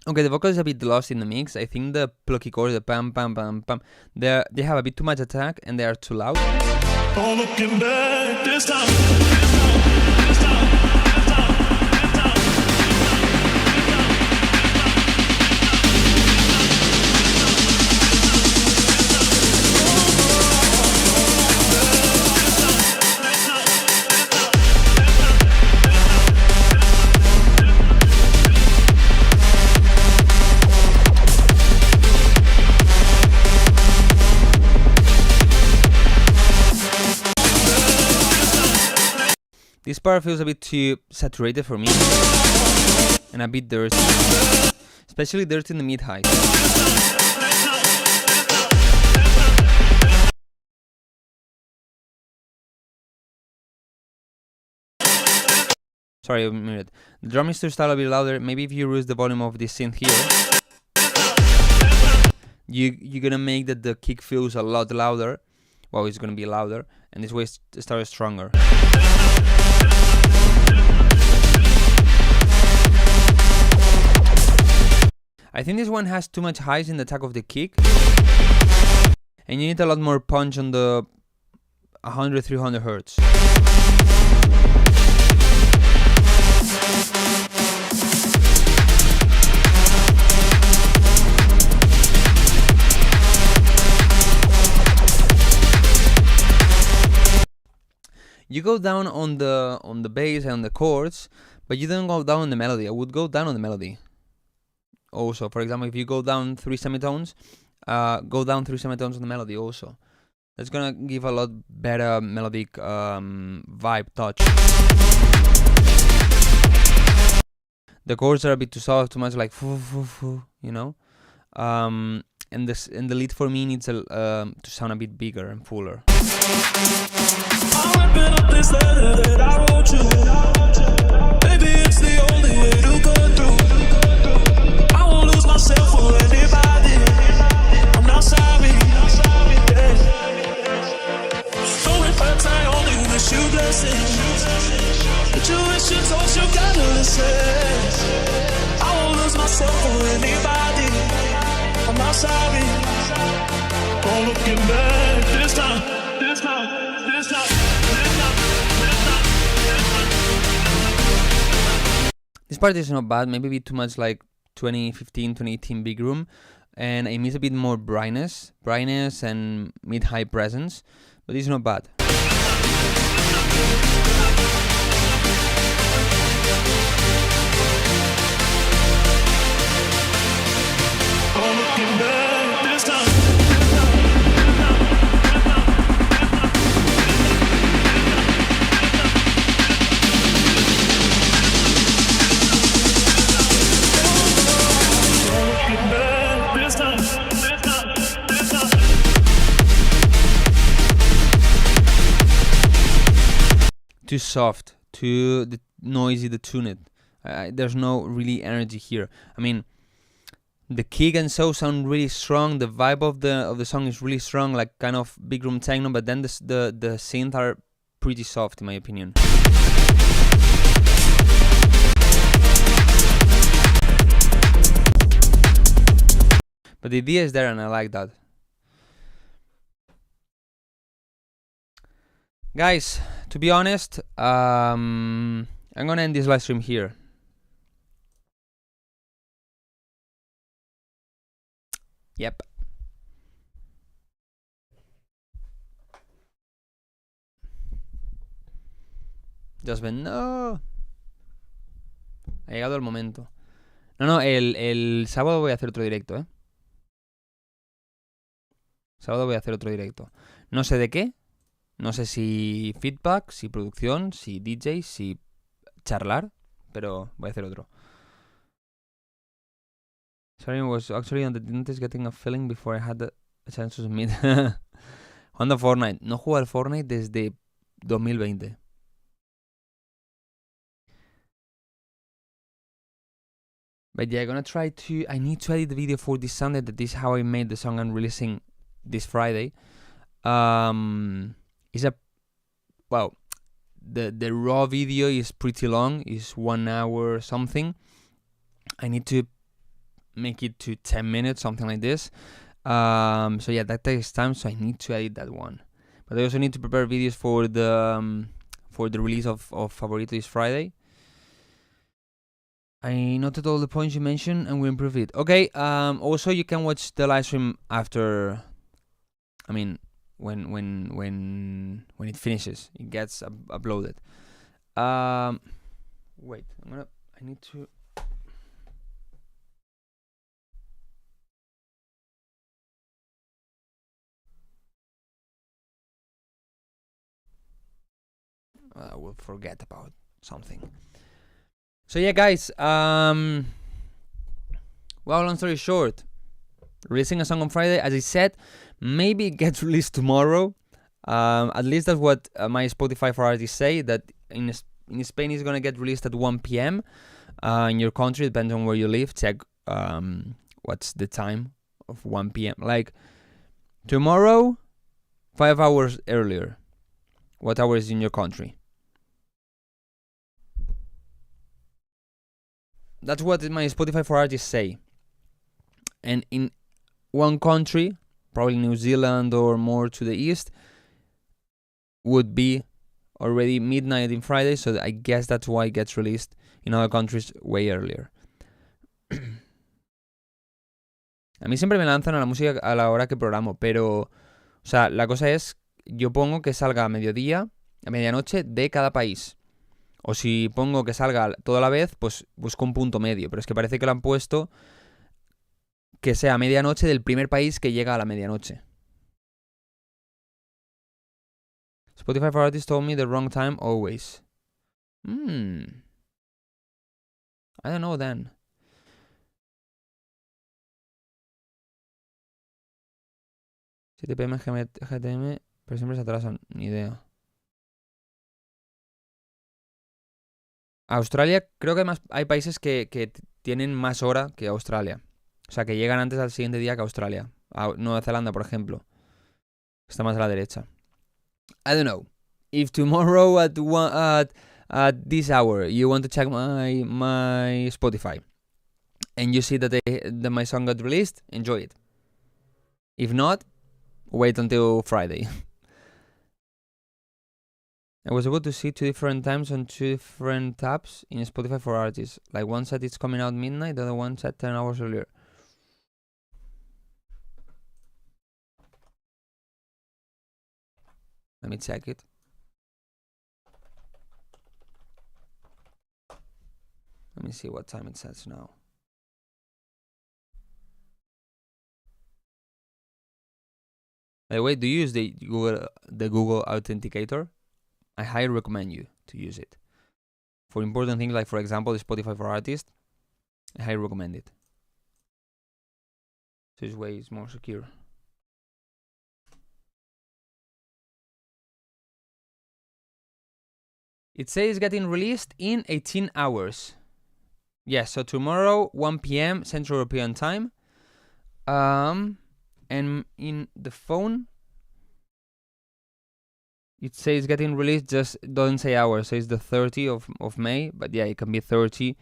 Okay, the vocal is a bit lost in the mix. I think the plucky chords, the pam pam pam pam, they have a bit too much attack and they are too loud. Oh, looking back this time. This part feels a bit too saturated for me and a bit dirty, especially dirty in the mid-high. Sorry, a minute. The drum is too style a bit louder. Maybe if you reduce the volume of this synth here, you're gonna make that the kick feels a lot louder. Well, it's gonna be louder, and this way it starts stronger. I think this one has too much highs in the attack of the kick, and you need a lot more punch on the 100-300 hertz. You go down on the bass and on the chords, but you don't go down on the melody. I would go down on the melody. Also, for example, if you go down 3 semitones, go down 3 semitones on the melody also. That's gonna give a lot better melodic vibe touch. The chords are a bit too soft, too much like foo foo foo, you know. And the lead for me needs to sound a bit bigger and fuller. I'm ripping up this letter that I wrote you. Baby, it's the only way to go through. I won't lose myself for anybody. I'm not sorry. Yeah. So it hurts, I only wish you blessings, but you wish Don't you gotta listen. I won't lose myself for anybody. I'm not sorry. Oh, looking back this time, this time, this time, this time, this time. This part is not bad, maybe a bit too much like 2015, 2018 Big Room, and I miss a bit more brightness and mid-high presence, but it's not bad. Oh, looking back this time. Too soft, too noisy, the tune. There's no really energy here. I mean, the kick and so sound really strong. The vibe of the song is really strong, like kind of big room techno. But then the synth are pretty soft, in my opinion. But the idea is there, and I like that. Guys, to be honest, I'm gonna end this live stream here. Yep. Jasmine, no. Ha llegado el momento. No, el sábado voy a hacer otro directo, ¿eh? Sábado voy a hacer otro directo. No sé de qué. No sé si feedback, si producción, si DJ, si charlar, pero voy a hacer otro. Sorry, I was actually on the dentist getting a filling before I had a chance to submit. Jugando Fortnite. No juego al Fortnite desde 2020. But yeah, I'm gonna try to... I need to edit the video for this Sunday. That is how I made the song I'm releasing this Friday. It's a... Well, the raw video is pretty long. It's 1 hour something. I need to make it to 10 minutes, something like this. So yeah, that takes time, so I need to edit that one. But I also need to prepare videos for the release of Favorito this Friday. I noted all the points you mentioned and will improve it. Okay, also you can watch the live stream after... I mean, when it finishes, it gets uploaded. Wait, I need to... I will forget about something. So yeah, guys, well, long story short, releasing a song on Friday, as I said, maybe it gets released tomorrow. At least that's what my Spotify for artists say, that in Spain it's gonna get released at 1 p.m. In your country, depends on where you live. Check what's the time of 1 p.m. Like tomorrow, 5 hours earlier. What hour is in your country? That's what my Spotify for artists say. And in one country, probably New Zealand or more to the east, would be already midnight in Friday, so I guess that's why it gets released in other countries way earlier. A mí siempre me lanzan a la música a la hora que programo, pero, o sea, la cosa es, yo pongo que salga a mediodía, a medianoche de cada país. O si pongo que salga toda la vez, pues busco un punto medio. Pero es que parece que lo han puesto que sea a medianoche del primer país que llega a la medianoche. Spotify for Artists told me the wrong time always. I don't know then. Si PM GTM, pero siempre se atrasan. Ni idea. Australia, creo que además hay países que tienen más hora que Australia. O sea, que llegan antes al siguiente día que Australia. A Nueva Zelanda, por ejemplo. Está más a la derecha. I don't know. If tomorrow at at this hour you want to check my Spotify and you see that my song got released, enjoy it. If not, wait until Friday. I was able to see 2 different times on 2 different tabs in Spotify for artists. Like one said it's coming out midnight, the other one said 10 hours earlier. Let me check it. Let me see what time it says now. By the way, do you use the Google Authenticator? I highly recommend you to use it. For important things like, for example, the Spotify for Artists, I highly recommend it. This way is more secure. It says getting released in 18 hours. Yes, so tomorrow, 1 p.m. Central European Time. And in the phone, it says getting released, just doesn't say hours, says the 30th of May, but yeah, it can be 30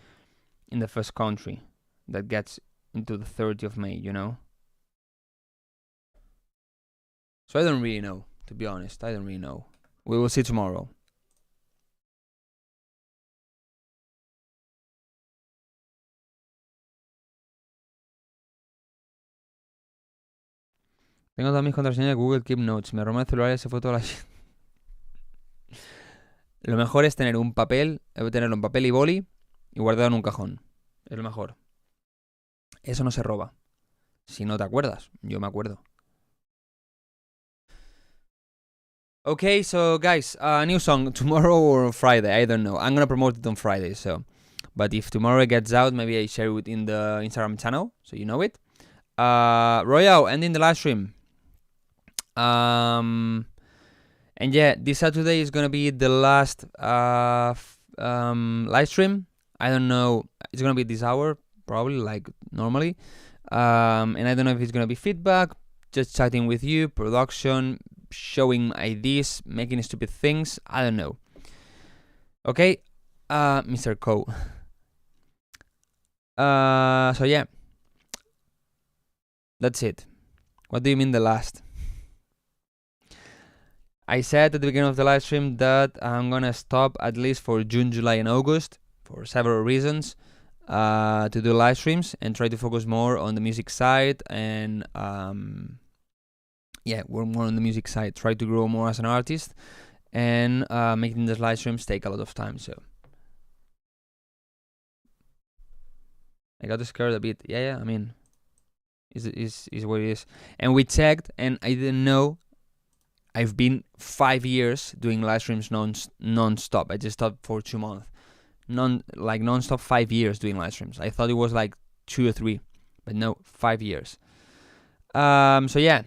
in the first country that gets into the 30th of May, you know? So I don't really know, to be honest, I don't really know. We will see tomorrow. Tengo todas mis contraseñas de Google Keep Notes. Me robó el celular y se fue toda la... Lo mejor es tener un papel, tenerlo en papel y boli y guardarlo en un cajón. Es lo mejor. Eso no se roba. Si no te acuerdas, yo me acuerdo. Okay, so guys, a new song tomorrow or Friday, I don't know. I'm gonna promote it on Friday, so. But if tomorrow it gets out, maybe I share it in the Instagram channel, so you know it. Royal, ending the live stream. And yeah, this Saturday is gonna be the last live stream. I don't know, it's gonna be this hour, probably like normally. And I don't know if it's gonna be feedback, just chatting with you, production, showing ideas, making stupid things. I don't know. Okay, Mr. Co. So yeah, that's it. What do you mean the last? I said at the beginning of the live stream that I'm gonna stop at least for June, July, and August for several reasons to do live streams and try to focus more on the music side and yeah, we're more on the music side. Try to grow more as an artist, and making the live streams take a lot of time. So I got scared a bit. Yeah. I mean, is what it is. And we checked, and I didn't know. I've been 5 years doing live streams non-stop. I just stopped for 2 months. Non-stop 5 years doing live streams. I thought it was like 2 or 3, but no, 5 years. So yeah,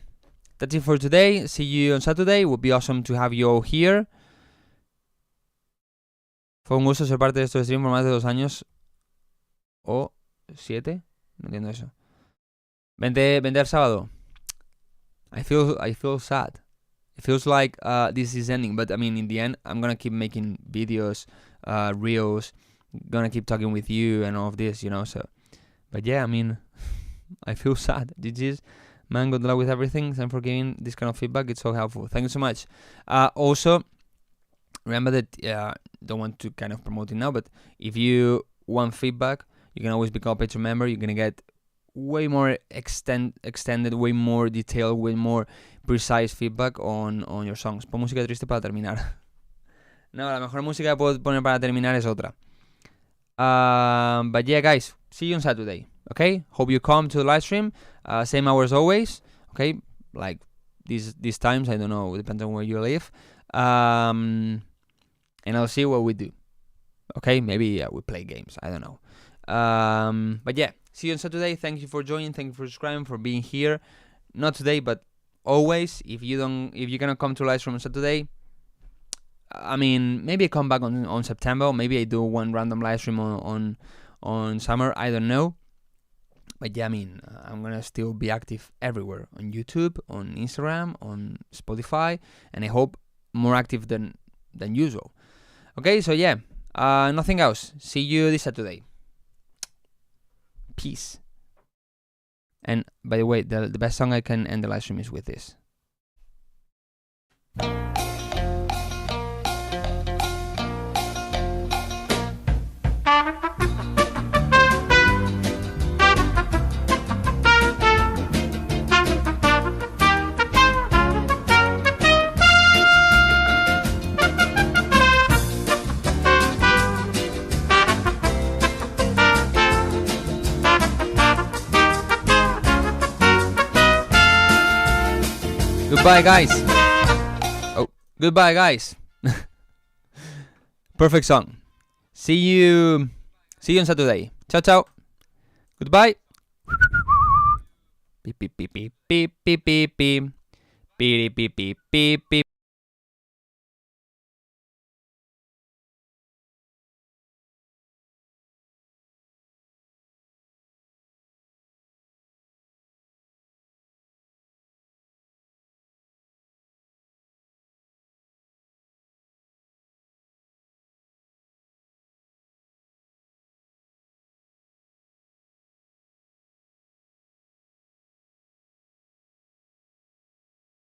that's it for today. See you on Saturday. It would be awesome to have you all here. Fue un gusto ser parte de estos streams por más de 2 años. ¿O 7? No entiendo eso. Vente el sábado. I feel sad. It feels like this is ending, but I mean, in the end, I'm gonna keep making videos, reels, gonna keep talking with you and all of this, you know. So, but yeah, I mean, I feel sad. GG's, man. Good luck with everything. Thanks for giving this kind of feedback. It's so helpful. Thank you so much. Also, remember that don't want to kind of promote it now, but if you want feedback, you can always become a Patreon member. You're gonna get way more extended, way more detailed, way more precise feedback on your songs. Pon música triste para terminar. No, la mejor música que puedo poner para terminar es otra. But yeah, guys, see you on Saturday. Okay, hope you come to the live stream. Same hours always. Okay, like these times, I don't know, depends on where you live. And I'll see what we do. Okay, maybe we play games. I don't know. But yeah, see you on Saturday. Thank you for joining. Thank you for subscribing, for being here. Not today, but always. If you cannot come to live stream on Saturday, I mean, maybe I come back on September. Maybe I do one random live stream on summer. I don't know. But yeah, I mean, I'm gonna still be active everywhere, on YouTube, on Instagram, on Spotify, and I hope more active than usual. Okay, so yeah, nothing else. See you this Saturday. Peace. And by the way, the best song I can end the live stream is with this. Goodbye, guys. Oh, goodbye, guys. Perfect song. See you on Saturday. Ciao, ciao. Goodbye. Beep beep beep beep beep beep beep beep beep beep beep beep beep.